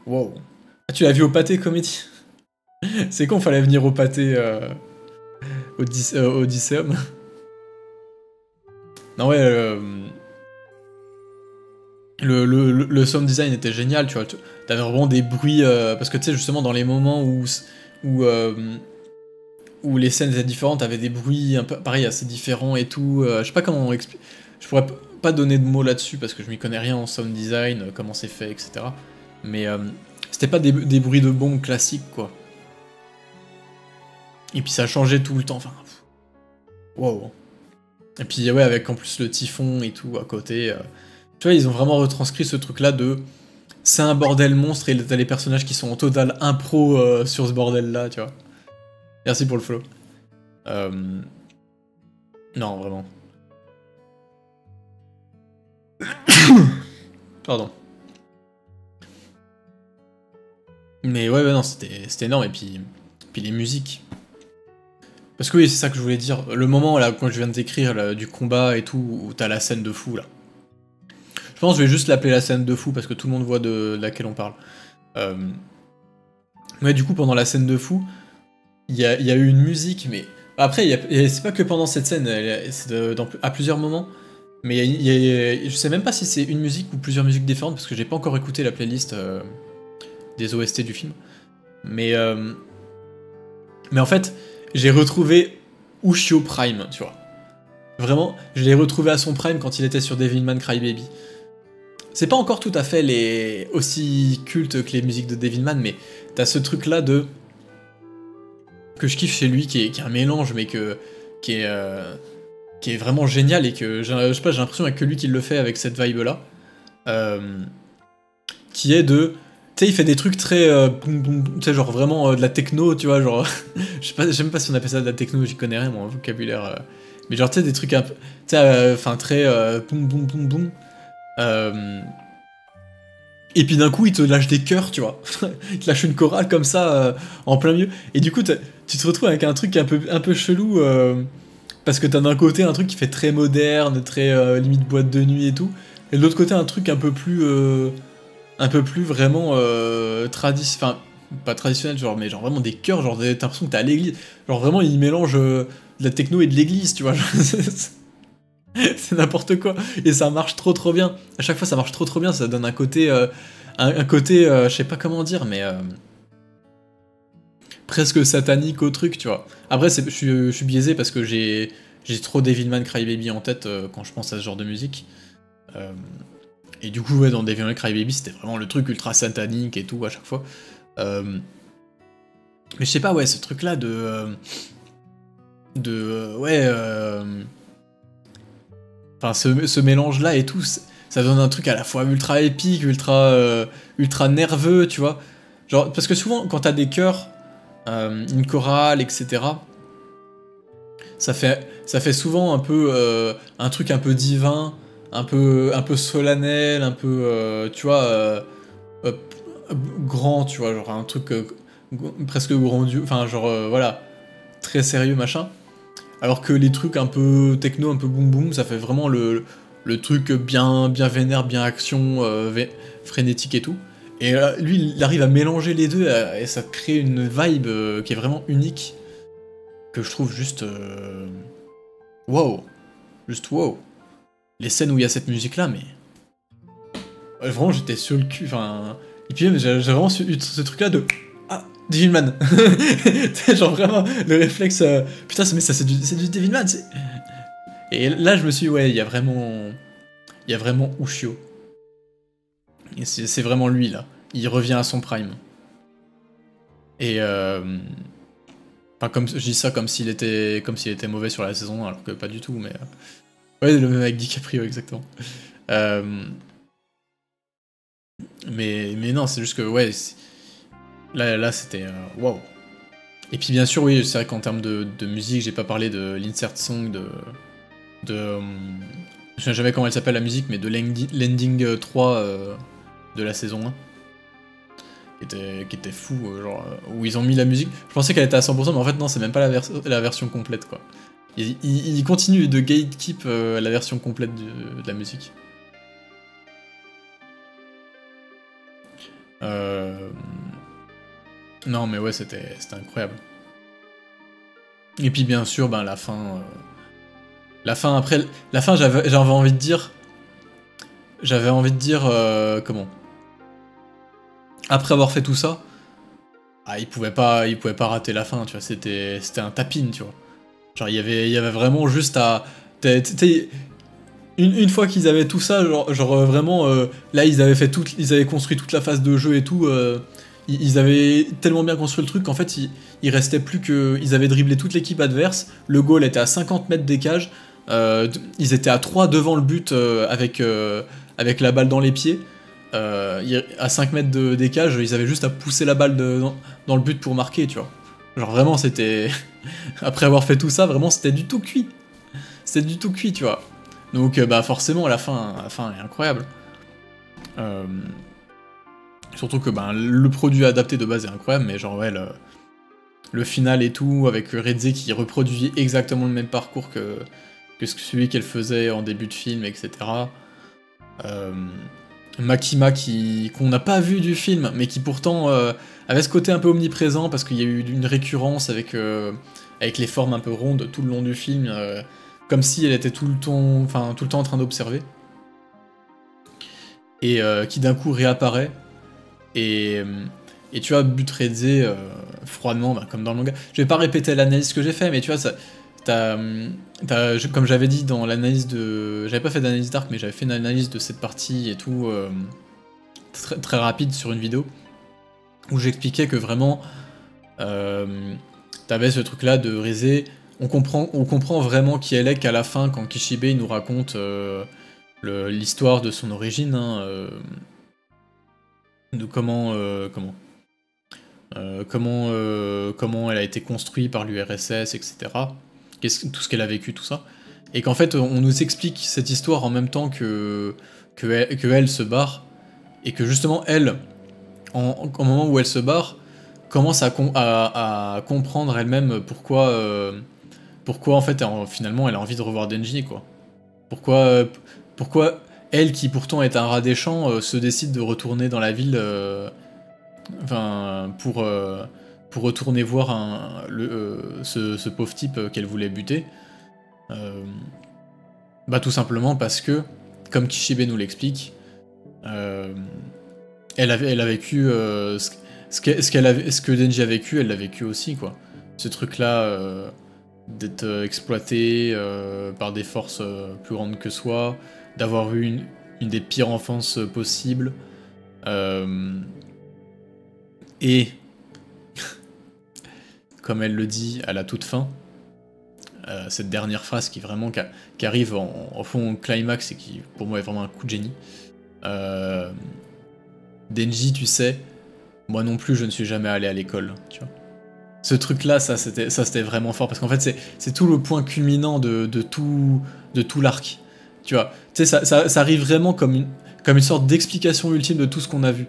Wow. Ah, tu l'as vu au Pâté Comédie? C'est con, fallait venir au Pâté Odysseum. Non, ouais, le sound design était génial, tu vois. T'avais vraiment des bruits, parce que tu sais, justement, dans les moments où, où les scènes étaient différentes, t'avais des bruits un peu, pareil, assez différents et tout. Je sais pas comment expliquer. Je pourrais pas donner de mots là-dessus parce que je m'y connais rien en sound design, comment c'est fait, etc. Mais c'était pas des bruits de bombes classiques, quoi. Et puis ça changeait tout le temps, enfin... Wow. Et puis ouais, avec en plus le typhon et tout à côté... Tu vois, ils ont vraiment retranscrit ce truc-là de... C'est un bordel monstre et t'as les personnages qui sont en total impro sur ce bordel-là, tu vois. Merci pour le follow. Non, vraiment. Pardon. Mais ouais, non, c'était énorme. Et puis les musiques. Parce que oui, c'est ça que je voulais dire. Le moment, là, quand je viens de décrire du combat et tout, où t'as la scène de fou, là. Je pense que je vais juste l'appeler la scène de fou, parce que tout le monde voit de laquelle on parle. Ouais, du coup, pendant la scène de fou, il y a eu une musique, mais... Après, c'est pas que pendant cette scène, c'est à plusieurs moments. Mais je sais même pas si c'est une musique ou plusieurs musiques différentes, parce que j'ai pas encore écouté la playlist des OST du film. Mais en fait, j'ai retrouvé Ushio Prime, tu vois. Vraiment, je l'ai retrouvé à son prime quand il était sur Devilman Crybaby. C'est pas encore tout à fait aussi culte que les musiques de Devilman, mais t'as ce truc-là que je kiffe chez lui, qui est un mélange, mais qui est vraiment génial, et que je sais pas, j'ai l'impression qu'il y a que lui qui le fait avec cette vibe-là. Qui est de... Tu sais, il fait des trucs très... tu sais, genre vraiment de la techno, tu vois, genre... je sais même pas si on appelle ça de la techno, j'y connais rien, mon vocabulaire... Mais genre, tu sais, des trucs un peu... Tu sais, enfin, très... boum, boum, boum, boum. Et puis d'un coup, il te lâche des chœurs, tu vois. Il te lâche une chorale comme ça, en plein milieu. Et du coup, tu te retrouves avec un truc un peu chelou, parce que t'as d'un côté un truc qui fait très moderne, très limite boîte de nuit et tout. Et de l'autre côté, un truc un peu plus vraiment enfin, pas traditionnels, genre, mais genre vraiment des chœurs, genre t'as l'impression que t'es à l'église. Genre vraiment, ils mélangent de la techno et de l'église, tu vois. C'est n'importe quoi. Et ça marche trop bien. À chaque fois, ça marche trop bien, ça donne un côté. Un côté, je sais pas comment dire, mais. Presque satanique au truc, tu vois. Après, je suis biaisé parce que j'ai trop Devilman Crybaby en tête quand je pense à ce genre de musique. Et du coup, ouais, dans Devilman Crybaby, c'était vraiment le truc ultra satanique et tout à chaque fois. Mais je sais pas, ouais, ce truc-là ouais. Enfin, ce mélange-là et tout, ça donne un truc à la fois ultra épique, ultra nerveux, tu vois. Genre, parce que souvent, quand t'as des chœurs, une chorale, etc., ça fait souvent un peu un truc un peu divin, un peu solennel, un peu, tu vois, euh, grand, tu vois, genre un truc presque grandiose, enfin, genre, voilà, très sérieux, machin. Alors que les trucs un peu techno, un peu boom boom, ça fait vraiment le truc bien vénère, bien action, frénétique et tout. Et lui, il arrive à mélanger les deux et ça crée une vibe qui est vraiment unique, que je trouve juste... wow. Juste wow. Les scènes où il y a cette musique-là, mais... vraiment, j'étais sur le cul, enfin... Et puis même, j'ai vraiment eu ce truc-là de... Ah, Devilman. Genre vraiment, le réflexe... putain, mais ça, c'est du Devilman, c'est... Et là, je me suis dit, ouais, il y a vraiment... Il y a vraiment Ushio. Et c'est vraiment lui, là. Il revient à son prime. Et... Enfin, comme, je dis ça comme s'il était mauvais sur la saison 1, alors que pas du tout, mais... Ouais, le même avec DiCaprio, exactement. Mais non, c'est juste que, ouais... Là c'était... Waouh. Et puis bien sûr, oui, c'est vrai qu'en termes de musique, j'ai pas parlé de l'insert song je sais jamais comment elle s'appelle la musique, mais de l'ending 3 de la saison 1. Qui était fou, genre, où ils ont mis la musique. Je pensais qu'elle était à 100%, mais en fait non, c'est même pas la version complète, quoi. Ils continuent de gatekeep la version complète de la musique. Non mais ouais, c'était incroyable. Et puis bien sûr, ben la fin... après... La fin, j'avais envie de dire... comment? Après avoir fait tout ça, ah, il pouvait pas rater la fin, tu vois, c'était un tapin, tu vois. Genre, il y avait vraiment juste à... Une fois qu'ils avaient tout ça, genre vraiment, là, ils avaient construit toute la phase de jeu et tout, ils avaient tellement bien construit le truc qu'en fait, il restait plus que... Ils avaient dribblé toute l'équipe adverse, le goal était à 50 mètres des cages, ils étaient à 3 devant le but avec la balle dans les pieds, à 5 mètres des cages, ils avaient juste à pousser la balle dans le but pour marquer, tu vois. Genre vraiment, c'était... Après avoir fait tout ça, vraiment, c'était du tout cuit. C'était du tout cuit, tu vois. Donc bah forcément, la fin est incroyable. Surtout que ben, le produit adapté de base est incroyable, mais genre ouais, le final et tout, avec Redze qui reproduit exactement le même parcours que celui qu'elle faisait en début de film, etc. Makima qu'on n'a pas vu du film, mais qui pourtant avait ce côté un peu omniprésent, parce qu'il y a eu une récurrence avec les formes un peu rondes tout le long du film, comme si elle était tout le temps en train d'observer. Et qui d'un coup réapparaît, et tu vois, bute Redze froidement, bah, comme dans le manga. Je vais pas répéter l'analyse que j'ai fait, mais tu vois, ça... comme j'avais dit dans l'analyse de... J'avais pas fait d'analyse d'arc, mais j'avais fait une analyse de cette partie et tout, très, très rapide sur une vidéo, où j'expliquais que vraiment, t'avais ce truc-là de Redze, on comprend vraiment qui elle est qu'à la fin, quand Kishibe nous raconte l'histoire de son origine, hein, de comment elle a été construite par l'URSS, etc. Tout ce qu'elle a vécu, tout ça. Et qu'en fait, on nous explique cette histoire en même temps que elle se barre, et que justement, elle, au moment où elle se barre, commence à comprendre elle-même pourquoi en fait, finalement, elle a envie de revoir Denji, quoi. Pourquoi elle, qui pourtant est un rat des champs, se décide de retourner dans la ville Enfin, pour retourner voir ce pauvre type qu'elle voulait buter. Bah tout simplement parce que, comme Kishibe nous l'explique, elle a vécu ce que Denji a vécu, elle l'a vécu aussi, quoi. Ce truc-là d'être exploité par des forces plus grandes que soi, d'avoir eu une des pires enfances possibles, et comme elle le dit à la toute fin, cette dernière phrase qui arrive en fond climax et qui pour moi est vraiment un coup de génie. Denji, tu sais, moi non plus je ne suis jamais allé à l'école, tu vois. Ce truc là, ça c'était vraiment fort parce qu'en fait c'est tout le point culminant de tout l'arc, tu vois. Tu sais, ça arrive vraiment comme une sorte d'explication ultime de tout ce qu'on a vu.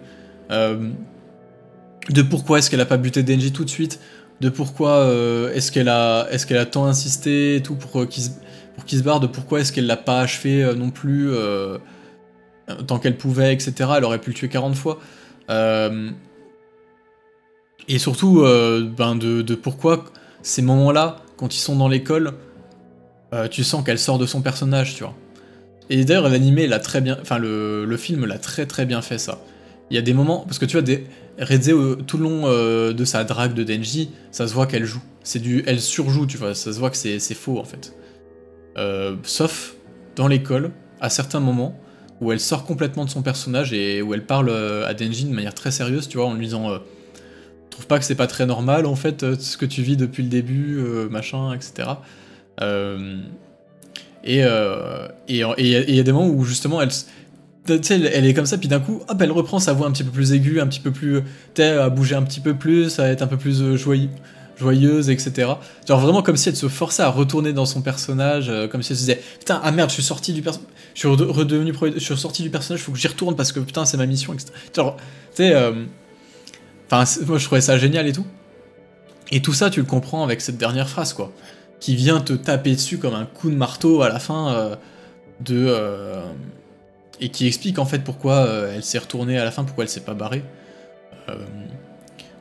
De pourquoi est-ce qu'elle a pas buté Denji tout de suite, de pourquoi est-ce qu'elle a tant insisté et tout pour qu'il se barre, de pourquoi est-ce qu'elle l'a pas achevé non plus tant qu'elle pouvait, etc. Elle aurait pu le tuer 40 fois. Et surtout de pourquoi ces moments-là, quand ils sont dans l'école, tu sens qu'elle sort de son personnage, tu vois. Et d'ailleurs l'animé l'a très bien, enfin le film l'a très très bien fait ça. Il y a des moments, parce que tu vois, Redze, tout le long de sa drague de Denji, ça se voit qu'elle joue. Elle surjoue, tu vois, ça se voit que c'est faux en fait. Sauf dans l'école, à certains moments, où elle sort complètement de son personnage et où elle parle à Denji de manière très sérieuse, tu vois, en lui disant trouve pas que c'est pas très normal en fait, ce que tu vis depuis le début, machin, etc. Et il y a des moments où justement elle est comme ça, puis d'un coup, hop, elle reprend sa voix un petit peu plus aiguë, un petit peu plus, à bouger un petit peu plus, à être un peu plus joyeuse, etc. Genre vraiment comme si elle se forçait à retourner dans son personnage, comme si elle se disait, putain, ah merde, je suis sorti du personnage, je suis sorti du personnage, faut que j'y retourne parce que putain, c'est ma mission, etc. Genre, tu sais, moi je trouvais ça génial et tout. Et tout ça, tu le comprends avec cette dernière phrase, quoi, qui vient te taper dessus comme un coup de marteau à la fin et qui explique en fait pourquoi elle s'est retournée à la fin, pourquoi elle s'est pas barrée.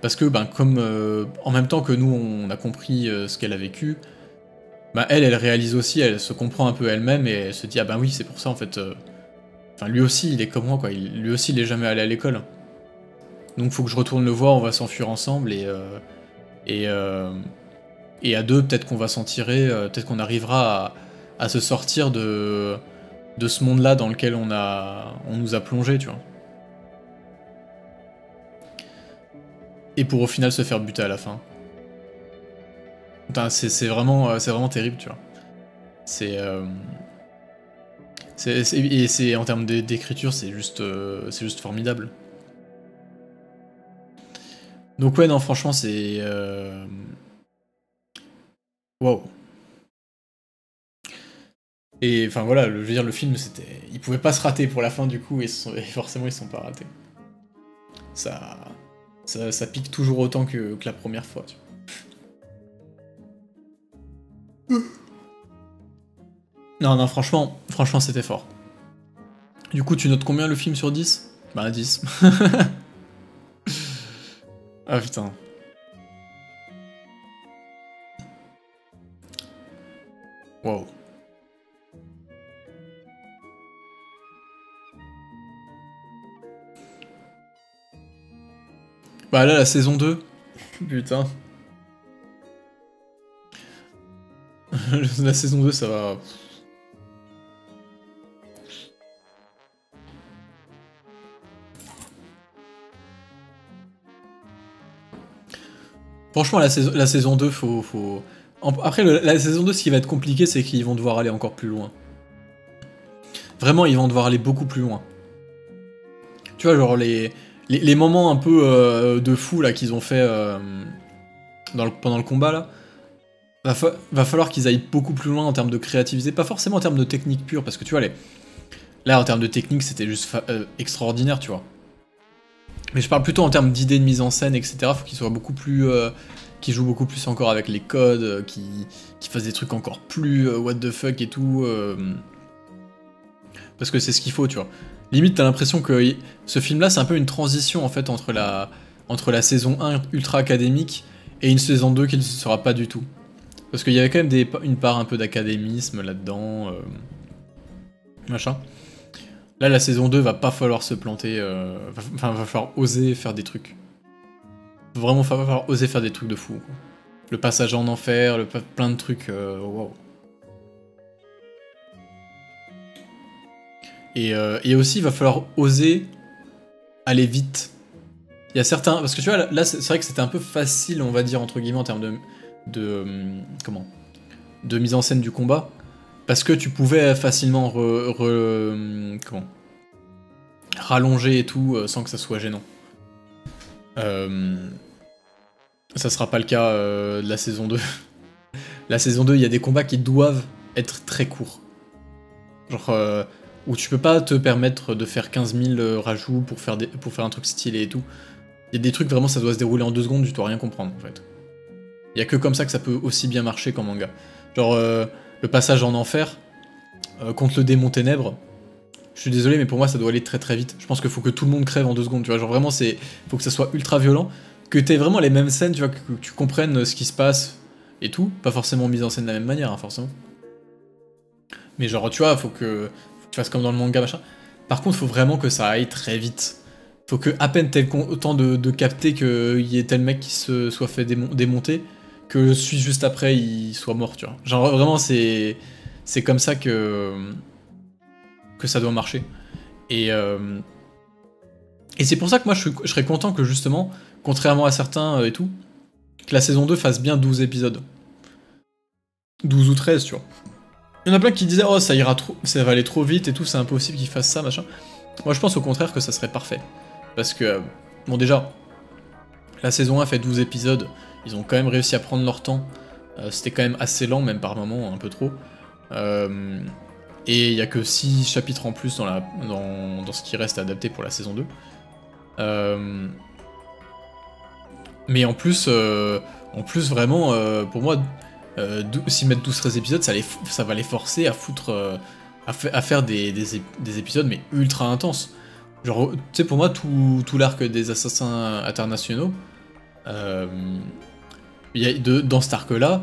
Parce que, comme en même temps que nous on a compris ce qu'elle a vécu, elle réalise aussi, elle se comprend un peu elle-même et elle se dit ah oui, c'est pour ça en fait. Enfin, lui aussi il est comme moi, quoi. Lui aussi il est jamais allé à l'école. Donc faut que je retourne le voir, on va s'enfuir ensemble et à deux peut-être qu'on va s'en tirer, peut-être qu'on arrivera à se sortir de ce monde-là dans lequel on nous a plongé, tu vois. Et pour au final se faire buter à la fin. Putain, c'est vraiment terrible, tu vois. Et en termes d'écriture, c'est juste formidable. Donc ouais, non, franchement, c'est... Wow. Et enfin voilà, je veux dire, le film, c'était... Il pouvait pas se rater pour la fin, du coup, et forcément, ils se sont pas ratés. Ça pique toujours autant que la première fois, tu vois. Non, franchement, c'était fort. Du coup, tu notes combien le film sur 10 ? Bah, 10. Ah putain. Wow. Bah là, la saison 2. Putain. La saison 2, ça va... Franchement, la saison 2, faut... Après, la saison 2, ce qui va être compliqué, c'est qu'ils vont devoir aller encore plus loin. Vraiment, ils vont devoir aller beaucoup plus loin. Tu vois, genre les moments un peu de fou là qu'ils ont fait pendant le combat là, va falloir qu'ils aillent beaucoup plus loin en termes de créativité, pas forcément en termes de technique pure, parce que tu vois, là en termes de technique c'était juste extraordinaire, tu vois. Mais je parle plutôt en termes d'idées de mise en scène, etc. Faut qu'ils soient beaucoup plus... qu'ils jouent beaucoup plus encore avec les codes, qu'ils fassent des trucs encore plus what the fuck et tout. Parce que c'est ce qu'il faut, tu vois. Limite, t'as l'impression que ce film-là, c'est un peu une transition, en fait, entre entre la saison 1 ultra académique et une saison 2 qui ne sera pas du tout. Parce qu'il y avait quand même une part un peu d'académisme là-dedans, machin. Là, la saison 2 va pas falloir se planter, enfin, va falloir oser faire des trucs. Vraiment, va falloir oser faire des trucs de fou, quoi. Le passage en enfer, plein de trucs, wow. Et aussi, il va falloir oser aller vite. Il y a certains... Parce que tu vois, là c'est vrai que c'était un peu facile, on va dire, entre guillemets, en termes comment, de mise en scène du combat. Parce que tu pouvais facilement rallonger et tout, sans que ça soit gênant. Ça sera pas le cas de la saison 2. La saison 2, il y a des combats qui doivent être très courts. Genre... où tu peux pas te permettre de faire 15 000 rajouts pour faire un truc stylé et tout. Il y a des trucs, vraiment, ça doit se dérouler en 2 secondes, tu dois rien comprendre, en fait. Il y a que comme ça que ça peut aussi bien marcher qu'en manga. Genre, le passage en enfer, contre le démon ténèbres, je suis désolé, mais pour moi, ça doit aller très très vite. Je pense qu'il faut que tout le monde crève en 2 secondes, tu vois. Genre, vraiment, faut que ça soit ultra violent, que t'aies vraiment les mêmes scènes, tu vois, que tu comprennes ce qui se passe et tout. Pas forcément mise en scène de la même manière, hein, forcément. Mais genre, tu vois, faut que tu fasses comme dans le manga, machin. Par contre, faut vraiment que ça aille très vite. Faut que, à peine t'aies le temps de capter qu'il y ait tel mec qui se soit fait démonter, que celui juste après, il soit mort, tu vois. Genre, vraiment, c'est comme ça que ça doit marcher. Et c'est pour ça que moi, je serais content que, justement, contrairement à certains et tout, que la saison 2 fasse bien 12 épisodes. 12 ou 13, tu vois. Il y en a plein qui disaient, oh, ça ira trop, ça va aller trop vite et tout, c'est impossible qu'ils fassent ça, machin. Moi, je pense au contraire que ça serait parfait. Parce que, bon, déjà, la saison 1 fait 12 épisodes, ils ont quand même réussi à prendre leur temps. C'était quand même assez lent, même par moments, un peu trop. Et il n'y a que 6 chapitres en plus dans ce qui reste adapté pour la saison 2. Mais en plus vraiment, pour moi, s'ils mettent 12-13 épisodes, ça va les forcer à foutre, à faire des épisodes mais ultra intenses. Genre, tu sais, pour moi, tout l'arc des assassins internationaux, dans cet arc-là,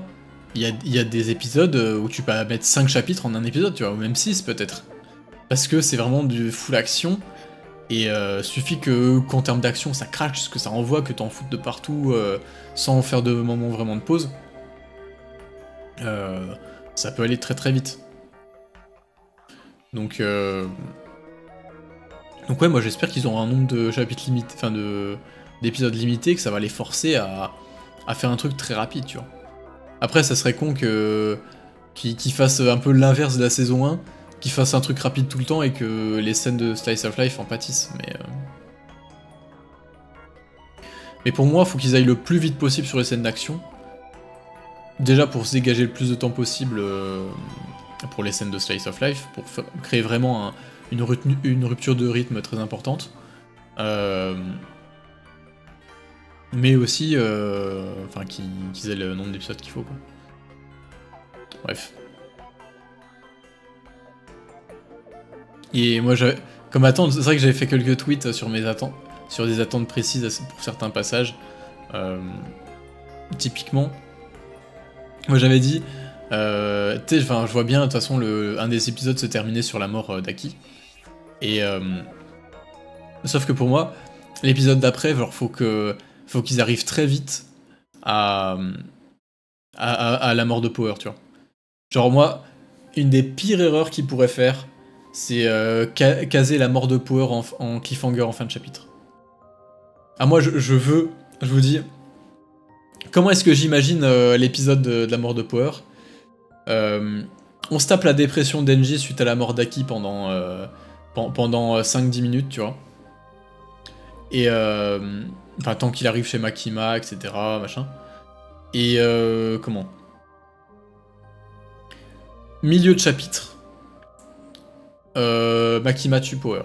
il y a des épisodes où tu peux mettre 5 chapitres en un épisode, tu vois, ou même 6 peut-être. Parce que c'est vraiment du full action, et suffit qu'en termes d'action, ça crache, ce que ça envoie, que t'en foutes de partout, sans faire de moment vraiment de pause. Ça peut aller très très vite. Donc ouais, moi j'espère qu'ils auront un nombre de chapitres limité, enfin d'épisodes limités, que ça va les forcer à faire un truc très rapide, tu vois. Après, ça serait con qu'ils fassent un peu l'inverse de la saison 1, qu'ils fassent un truc rapide tout le temps et que les scènes de Slice of Life en pâtissent, mais pour moi, faut qu'ils aillent le plus vite possible sur les scènes d'action. Déjà pour se dégager le plus de temps possible pour les scènes de Slice of Life, pour créer vraiment une rupture de rythme très importante. Mais aussi enfin, qu'ils aient le nombre d'épisodes qu'il faut, quoi. Bref. Et moi, comme attente, c'est vrai que j'avais fait quelques tweets sur mes attentes, sur des attentes précises pour certains passages. Typiquement, moi j'avais dit, tu sais, je vois bien de toute façon un des épisodes se terminer sur la mort d'Aki. Et sauf que pour moi, l'épisode d'après, genre faut qu'ils arrivent très vite à la mort de Power, tu vois. Genre moi, une des pires erreurs qu'ils pourraient faire, c'est caser la mort de Power en cliffhanger en fin de chapitre. Ah moi je vous dis, comment est-ce que j'imagine l'épisode de la mort de Power? On se tape la dépression d'Enji suite à la mort d'Aki pendant 5-10 minutes, tu vois. Et enfin, tant qu'il arrive chez Makima, etc. machin. Et comment? Milieu de chapitre. Makima tue Power.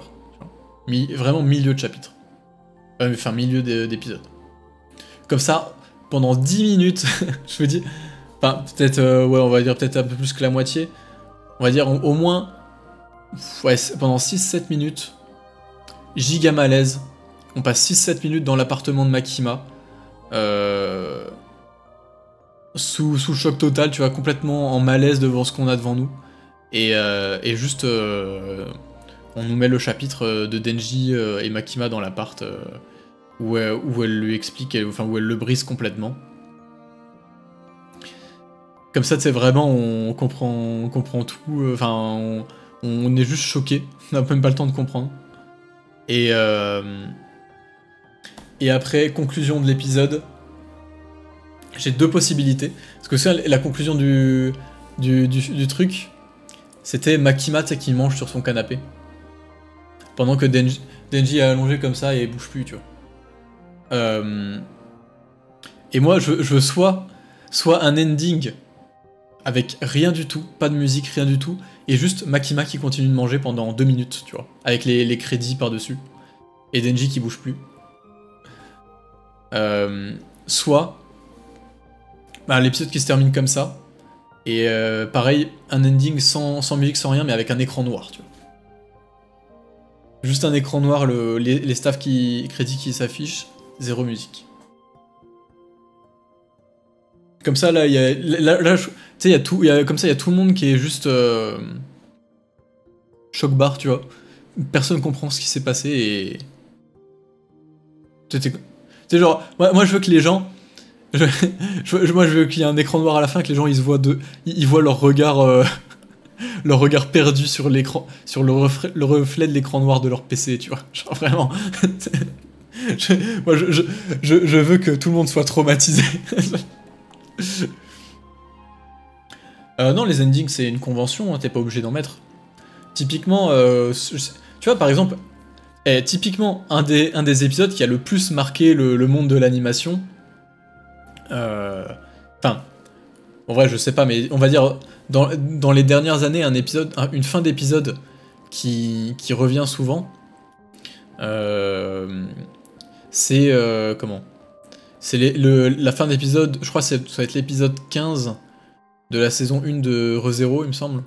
Vraiment milieu de chapitre. Enfin, milieu d'épisode. Comme ça, pendant 10 minutes, je me dis... Enfin, peut-être, ouais, on va dire peut-être un peu plus que la moitié. On va dire au moins... Ouais, pendant 6-7 minutes, giga malaise, On passe 6-7 minutes dans l'appartement de Makima. Sous choc total, tu vois, complètement en malaise devant ce qu'on a devant nous. Et juste, on nous met le chapitre de Denji et Makima dans l'appart, où elle lui explique, enfin où elle le brise complètement. Comme ça, tu sais, vraiment, on comprend tout, enfin, on est juste choqué, on n'a même pas le temps de comprendre. Et après, conclusion de l'épisode, j'ai deux possibilités. Parce que ça, la conclusion du truc, c'était Makima, tu sais, qui mange sur son canapé. Pendant que Denji est allongé comme ça et bouge plus, tu vois. Et moi, je veux soit un ending avec rien du tout, pas de musique, rien du tout, et juste Makima qui continue de manger pendant 2 minutes, tu vois, avec les crédits par-dessus, et Denji qui bouge plus. Soit bah, l'épisode qui se termine comme ça, et pareil, un ending sans musique, sans rien, mais avec un écran noir, tu vois. Juste un écran noir, les staff crédits qui s'affichent, zéro musique. Comme ça, là, il y a, tu sais, il y a tout, comme ça, il y a tout le monde qui est juste choc bar, tu vois. Personne comprend ce qui s'est passé et tu sais, genre, moi, je veux que les gens, moi, je veux qu'il y ait un écran noir à la fin, que les gens ils se voient ils voient leur regard perdu sur l'écran, sur le reflet de l'écran noir de leur PC, tu vois. Genre vraiment. Moi, je veux que tout le monde soit traumatisé. Non, les endings, c'est une convention, hein, t'es pas obligé d'en mettre. Typiquement, tu vois, par exemple, typiquement, un des épisodes qui a le plus marqué le monde de l'animation, enfin, en vrai, je sais pas, mais on va dire, dans les dernières années, une fin d'épisode qui revient souvent, c'est, comment ? C'est la fin d'épisode, je crois que ça va être l'épisode 15 de la saison 1 de ReZero, il me semble.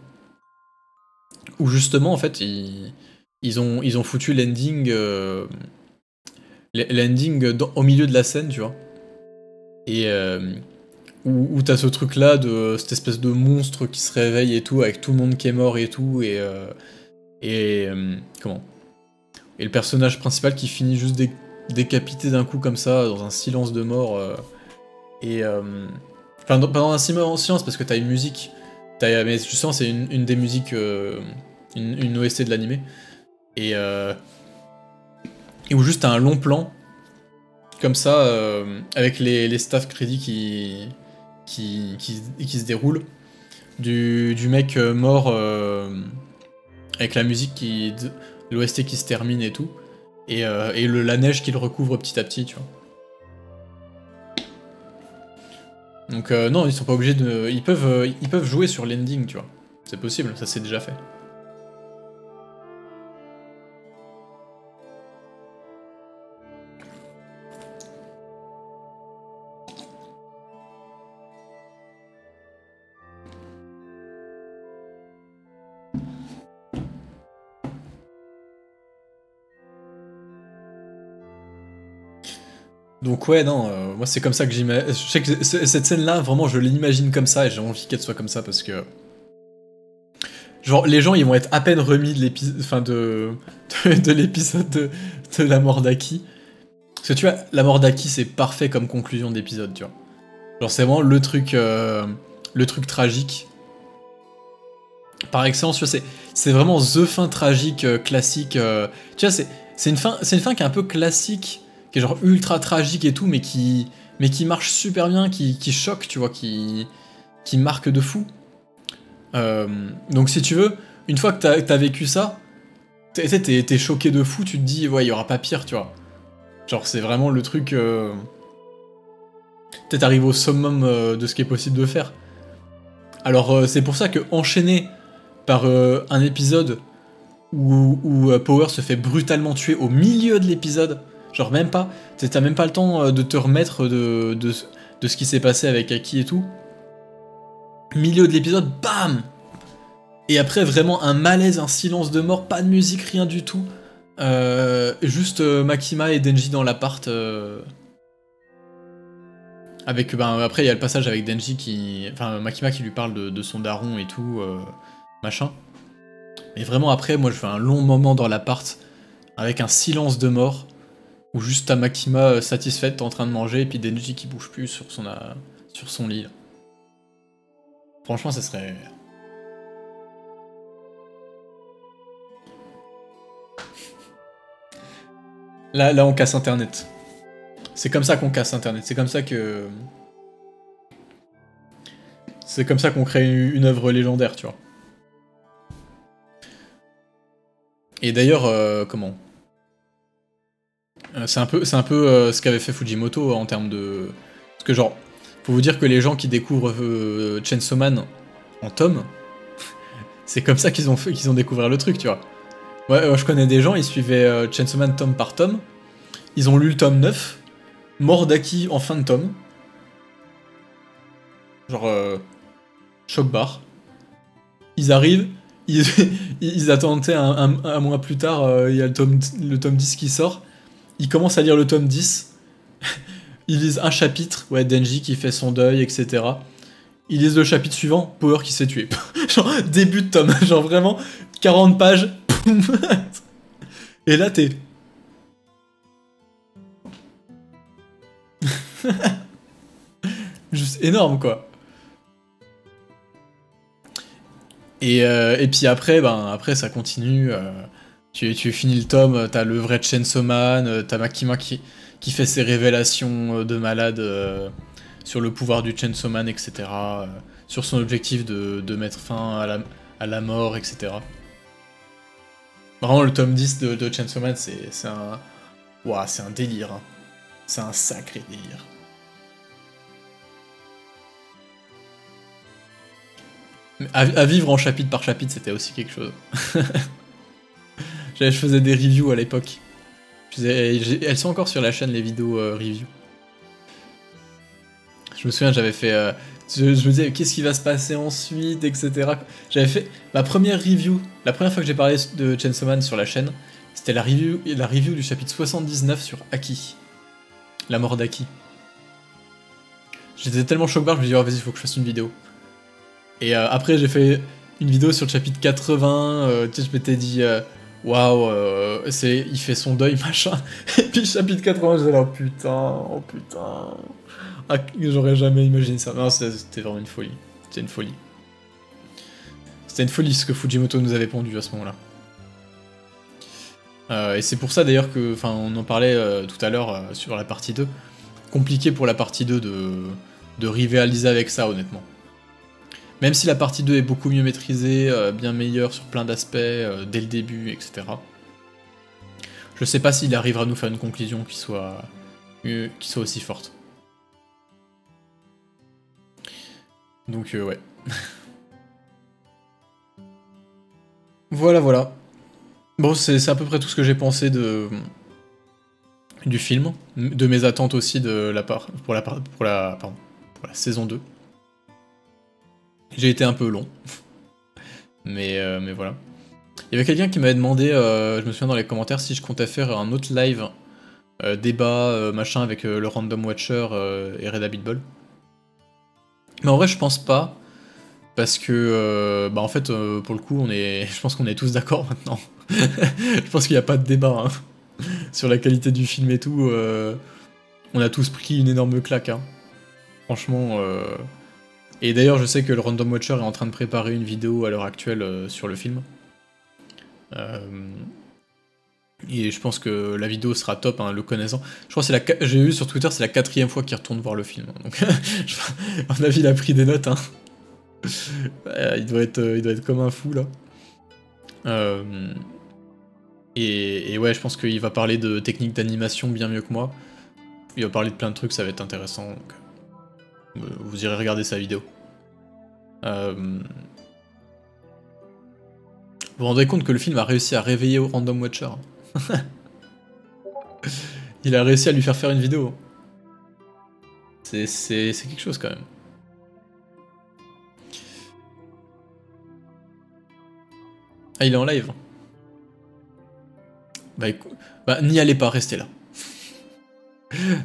Où justement, en fait, ils ont foutu l'ending au milieu de la scène, tu vois. Et où t'as ce truc-là, de cette espèce de monstre qui se réveille et tout, avec tout le monde qui est mort et tout, et comment ? Et le personnage principal qui finit juste décapité d'un coup comme ça, dans un silence de mort, enfin, pas dans un silence, parce que t'as une musique, mais justement c'est une des musiques, une OST de l'animé, et où juste t'as un long plan, comme ça, avec les staff crédits qui se déroulent, du mec mort, avec la musique l'OST qui se termine et tout, et la neige qui le recouvre petit à petit, tu vois. Donc non, ils sont pas obligés de... Ils peuvent jouer sur l'ending, tu vois. C'est possible, ça s'est déjà fait. Donc ouais, non, moi c'est comme ça que j'imagine... Je sais que cette scène-là, vraiment, je l'imagine comme ça, et j'ai envie qu'elle soit comme ça, parce que... Genre, les gens, ils vont être à peine remis de l'épisode... Enfin, de l'épisode de la mort d'Aki. Parce que tu vois, la mort d'Aki, c'est parfait comme conclusion d'épisode, tu vois. Genre, c'est vraiment le truc tragique. Par excellence, tu vois, c'est vraiment the fin tragique, classique. Tu vois, c'est une fin qui est un peu classique, qui est genre ultra tragique et tout, mais qui marche super bien, qui choque, tu vois, qui marque de fou. Donc si tu veux, une fois que t'as vécu ça, t'es choqué de fou, tu te dis, ouais, il y aura pas pire, tu vois. Genre, c'est vraiment le truc... Peut-être arrivé au summum de ce qui est possible de faire. Alors, c'est pour ça que enchaîner par un épisode où Power se fait brutalement tuer au milieu de l'épisode, genre même pas, t'as même pas le temps de te remettre de ce qui s'est passé avec Aki et tout. Milieu de l'épisode, bam! Et après, vraiment un malaise, un silence de mort, pas de musique, rien du tout. Juste Makima et Denji dans l'appart. Avec, ben, après, il y a le passage avec Denji qui... Enfin, Makima qui lui parle de son daron et tout, machin. Mais vraiment, après, moi, je fais un long moment dans l'appart, avec un silence de mort, où juste t'as Makima satisfaite en train de manger, et puis Denji qui bouge plus sur son lit. Là. Franchement, ça serait... Là, on casse Internet. C'est comme ça qu'on casse Internet. C'est comme ça que... C'est comme ça qu'on crée une œuvre légendaire, tu vois. Et d'ailleurs, comment c'est un peu ce qu'avait fait Fujimoto en termes de... Parce que genre, faut vous dire que les gens qui découvrent Chainsaw Man en tome, c'est comme ça qu'ils ont découvert le truc, tu vois. Ouais, je connais des gens, ils suivaient Chainsaw Man tome par tome, ils ont lu le tome 9, mort d'Aki en fin de tome. Genre, choc barre. Ils arrivent, ils attendent un mois plus tard, il y a le tome 10 qui sort, ils commencent à lire le tome 10, ils lisent un chapitre, ouais, Denji qui fait son deuil, etc. Ils lisent le chapitre suivant, Power qui s'est tué. Genre, début de tome, genre vraiment, 40 pages, et là t'es... Juste énorme, quoi. Et puis après, après ça continue. Tu finis le tome, t'as le vrai Chainsaw Man, t'as Makima qui fait ses révélations de malade sur le pouvoir du Chainsaw Man, etc. Sur son objectif de mettre fin à la mort, etc. Vraiment, le tome 10 de Chainsaw Man, c'est un... Ouah, c'est un délire. Hein. C'est un sacré délire. À vivre en chapitre par chapitre, c'était aussi quelque chose. Je faisais des reviews à l'époque. Elles sont encore sur la chaîne, les vidéos review. Je me souviens, j'avais fait... je me disais, qu'est-ce qui va se passer ensuite, etc. J'avais fait ma première review. La première fois que j'ai parlé de Chainsaw Man sur la chaîne, c'était la review du chapitre 79 sur Aki. La mort d'Aki. J'étais tellement choqué, je me dis, oh vas-y, il faut que je fasse une vidéo. Et après, j'ai fait une vidéo sur le chapitre 80, tu sais, je m'étais dit, waouh, il fait son deuil, machin. Et puis, chapitre 80, j'étais là, oh putain. Ah, j'aurais jamais imaginé ça. Non, c'était vraiment une folie. C'était une folie. C'était une folie ce que Fujimoto nous avait pondu à ce moment-là. Et c'est pour ça d'ailleurs que, enfin, on en parlait tout à l'heure sur la partie 2. Compliqué pour la partie 2 de rivaliser avec ça, honnêtement. Même si la partie 2 est beaucoup mieux maîtrisée, bien meilleure sur plein d'aspects, dès le début, etc. Je sais pas s'il arrivera à nous faire une conclusion qui soit aussi forte. Donc ouais. Voilà. Bon, c'est à peu près tout ce que j'ai pensé du film, de mes attentes aussi pour la saison 2. J'ai été un peu long, mais voilà. Il y avait quelqu'un qui m'avait demandé, je me souviens dans les commentaires, si je comptais faire un autre live débat, machin, avec le Random Watcher et Red Habit Ball. Mais en vrai, je pense pas, parce que, en fait, pour le coup, je pense qu'on est tous d'accord maintenant. Je pense qu'il n'y a pas de débat hein, sur la qualité du film et tout. On a tous pris une énorme claque. Hein. Franchement. Et d'ailleurs, je sais que le Random Watcher est en train de préparer une vidéo à l'heure actuelle sur le film. Et je pense que la vidéo sera top, hein, le connaissant. Je crois que j'ai vu sur Twitter, c'est la 4ème fois qu'il retourne voir le film. Donc, à mon avis, il a pris des notes. Hein. Il doit être comme un fou là. Et ouais, je pense qu'il va parler de techniques d'animation bien mieux que moi. Il va parler de plein de trucs, ça va être intéressant. Donc, vous irez regarder sa vidéo. Vous vous rendrez compte que le film a réussi à réveiller Random Watcher. Il a réussi à lui faire une vidéo. C'est quelque chose quand même. Ah, il est en live. Bah, n'y allez pas, restez là.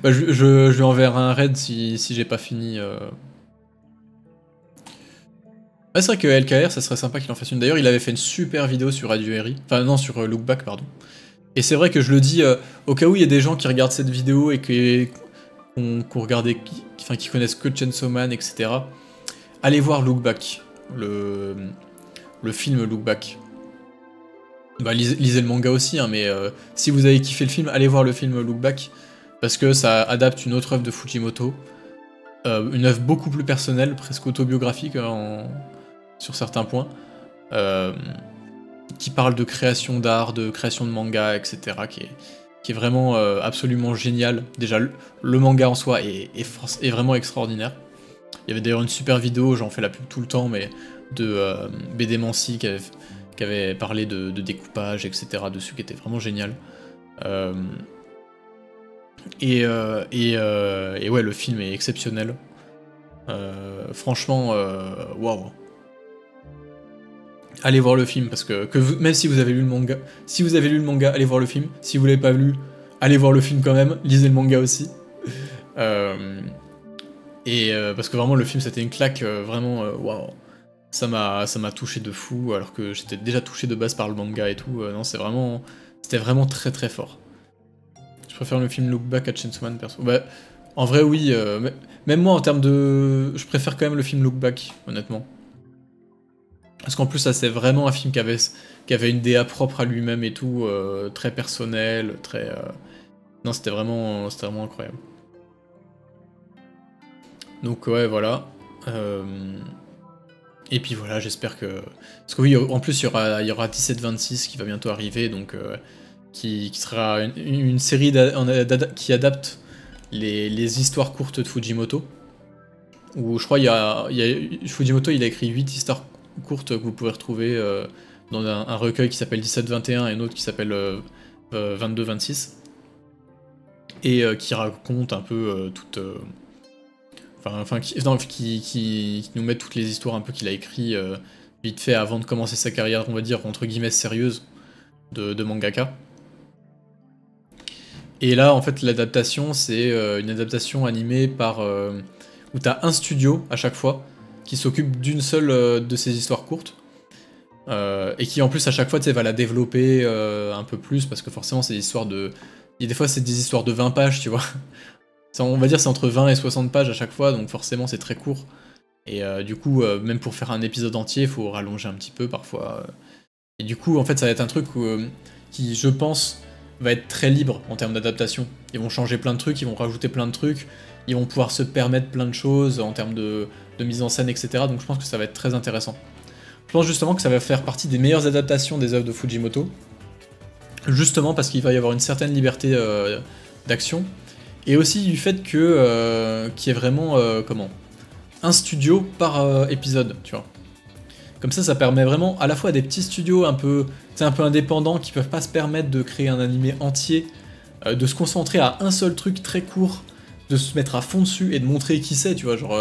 Bah, je lui enverrai un raid si j'ai pas fini. Ah, c'est vrai que LKR, ça serait sympa qu'il en fasse une. D'ailleurs, il avait fait une super vidéo sur Radio RI. Enfin, non, sur Lookback, pardon. Et c'est vrai que je le dis au cas où il y a des gens qui regardent cette vidéo et qui connaissent que Chainsaw Man, etc. Allez voir Lookback, le film Lookback. Bah, lisez le manga aussi, hein, mais si vous avez kiffé le film, allez voir le film Lookback, parce que ça adapte une autre œuvre de Fujimoto, une œuvre beaucoup plus personnelle, presque autobiographique sur certains points, qui parle de création d'art, de création de manga, etc., qui est vraiment absolument génial. Déjà, le manga en soi est vraiment extraordinaire. Il y avait d'ailleurs une super vidéo, j'en fais la pub tout le temps, mais de BD Mancy qui avait parlé de découpage, etc. dessus, qui était vraiment génial. Et ouais, le film est exceptionnel. Franchement, waouh. Allez voir le film, parce que même si vous avez lu le manga, allez voir le film. Si vous l'avez pas lu, allez voir le film quand même. Lisez le manga aussi. Parce que vraiment le film c'était une claque, vraiment waouh. Ça m'a touché de fou, alors que j'étais déjà touché de base par le manga et tout. Non, c'était vraiment très très fort. Je préfère le film Look Back à Chainsaw Man perso. Bah, en vrai oui, même moi en termes de... Je préfère quand même le film Look Back, honnêtement. Parce qu'en plus ça c'est vraiment un film qui avait une DA propre à lui-même et tout, très personnel, très... Non, c'était vraiment incroyable. Donc ouais, voilà. Et puis voilà, j'espère que... Parce que oui, en plus il y aura 1726 qui va bientôt arriver, donc qui sera une série qui adapte les histoires courtes de Fujimoto. Où je crois Fujimoto il a écrit 8 histoires courtes que vous pouvez retrouver dans un recueil qui s'appelle 1721 et un autre qui s'appelle 2226. Et qui raconte un peu toute... qui nous met toutes les histoires un peu qu'il a écrit vite fait avant de commencer sa carrière, on va dire, entre guillemets, sérieuse de mangaka. Et là, en fait, l'adaptation, c'est une adaptation animée par... où t'as un studio, à chaque fois, qui s'occupe d'une seule de ces histoires courtes, et qui, en plus, à chaque fois, tu sais, va la développer un peu plus, parce que forcément, c'est des histoires de... Et des fois, c'est des histoires de 20 pages, tu vois. On va dire c'est entre 20 et 60 pages à chaque fois, donc forcément c'est très court. Et du coup, même pour faire un épisode entier, il faut rallonger un petit peu parfois. Et du coup, en fait, ça va être un truc qui, je pense, va être très libre en termes d'adaptation. Ils vont changer plein de trucs, ils vont rajouter plein de trucs, ils vont pouvoir se permettre plein de choses en termes de mise en scène, etc. Donc je pense que ça va être très intéressant. Je pense justement que ça va faire partie des meilleures adaptations des œuvres de Fujimoto. Justement parce qu'il va y avoir une certaine liberté d'action. Et aussi du fait que qu'il y ait vraiment un studio par épisode, tu vois. Comme ça permet vraiment à la fois à des petits studios un peu indépendants qui peuvent pas se permettre de créer un animé entier, de se concentrer à un seul truc très court, de se mettre à fond dessus et de montrer qui c'est, tu vois, genre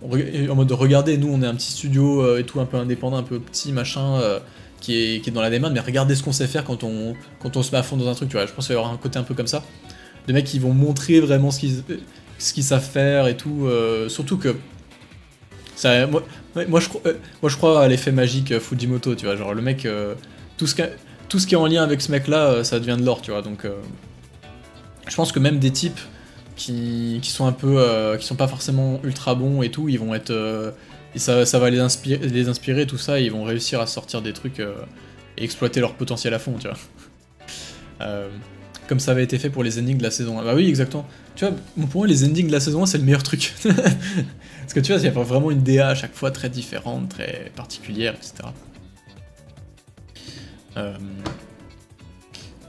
en mode de regarder, nous on est un petit studio et tout un peu indépendant, un peu petit machin qui est dans la démarche, mais regardez ce qu'on sait faire quand on se met à fond dans un truc, tu vois. Je pense qu'il va y avoir un côté un peu comme ça. Des mecs qui vont montrer vraiment ce qu'ils savent faire et tout, surtout que ça, moi je crois à l'effet magique Fujimoto, tu vois, genre le mec, tout ce qui est en lien avec ce mec là, ça devient de l'or, tu vois, donc je pense que même des types qui sont un peu, qui sont pas forcément ultra bons et tout, ils vont être, et ça va les inspirer tout ça, et ils vont réussir à sortir des trucs et exploiter leur potentiel à fond, tu vois. Comme ça avait été fait pour les endings de la saison 1. Bah oui, exactement. Tu vois, pour moi, les endings de la saison 1, c'est le meilleur truc. Parce que tu vois, il y a vraiment une DA à chaque fois très différente, très particulière, etc.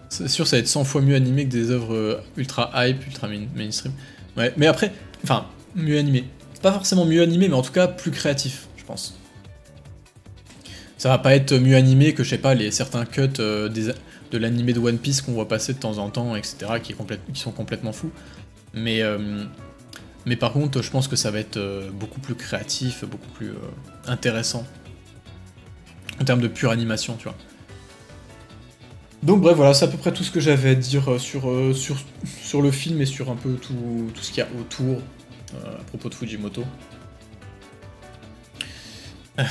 C'est sûr, ça va être 100 fois mieux animé que des œuvres ultra hype, ultra mainstream. Ouais, mais après, enfin, mieux animé. Pas forcément mieux animé, mais en tout cas plus créatif, je pense. Ça va pas être mieux animé que, je sais pas, certains cuts de l'animé de One Piece qu'on voit passer de temps en temps, etc., qui sont complètement fous. Mais par contre, je pense que ça va être beaucoup plus créatif, beaucoup plus intéressant, en termes de pure animation, tu vois. Donc bref, voilà, c'est à peu près tout ce que j'avais à dire sur le film et sur un peu tout ce qu'il y a autour à propos de Fujimoto.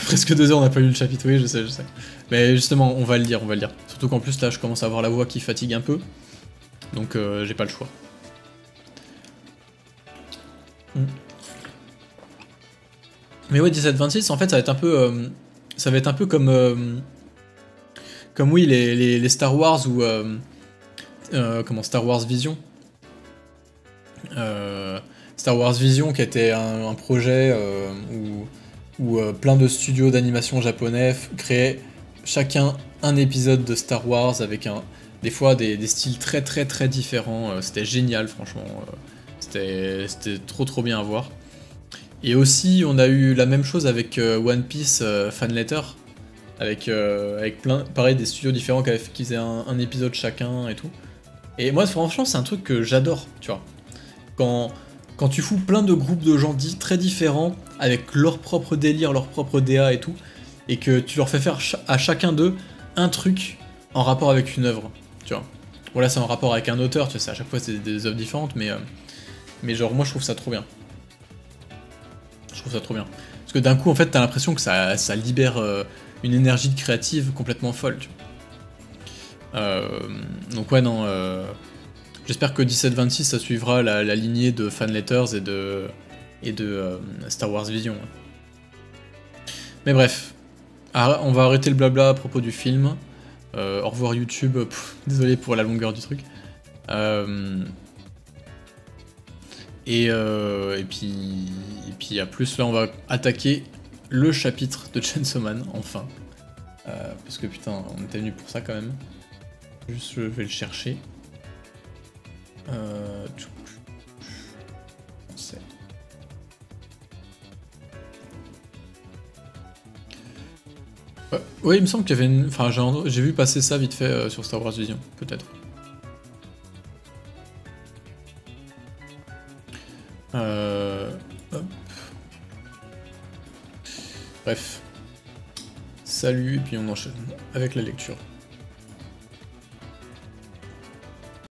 Presque 2 heures, on n'a pas eu le chapitre, oui, je sais. Mais justement, on va le dire. Surtout qu'en plus, là, je commence à avoir la voix qui fatigue un peu. Donc, j'ai pas le choix. Mais ouais, 1726, en fait, ça va être un peu comme... comme oui, les Star Wars ou... comment, Star Wars Vision. Star Wars Vision, qui était un projet où plein de studios d'animation japonais créaient chacun un épisode de Star Wars avec des fois des styles très très très différents. C'était génial, franchement. C'était trop bien à voir. Et aussi, on a eu la même chose avec One Piece Fan Letter, avec plein, pareil, des studios différents qui faisaient un épisode chacun et tout. Et moi, franchement, c'est un truc que j'adore, tu vois. Quand tu fous plein de groupes de gens dits très différents, avec leur propre délire, leur propre DA et tout, et que tu leur fais faire à chacun d'eux un truc en rapport avec une œuvre, tu vois. Voilà, c'est en rapport avec un auteur, tu sais, à chaque fois c'est des œuvres différentes, mais genre, moi je trouve ça trop bien. Je trouve ça trop bien. Parce que d'un coup, en fait, t'as l'impression que ça libère une énergie de créative complètement folle, tu vois. Donc ouais, non... J'espère que 1726 ça suivra la lignée de Fan Letters et de Star Wars Vision. Mais bref, on va arrêter le blabla à propos du film. Au revoir YouTube, désolé pour la longueur du truc. Et puis à plus, là on va attaquer le chapitre de Chainsaw Man, enfin. Parce que putain, on était venu pour ça quand même. Juste je vais le chercher. Ouais, il me semble qu'il y avait une... Enfin, j'ai vu passer ça vite fait sur Star Wars Vision, peut-être. Hop. Bref. Salut, et puis on enchaîne avec la lecture.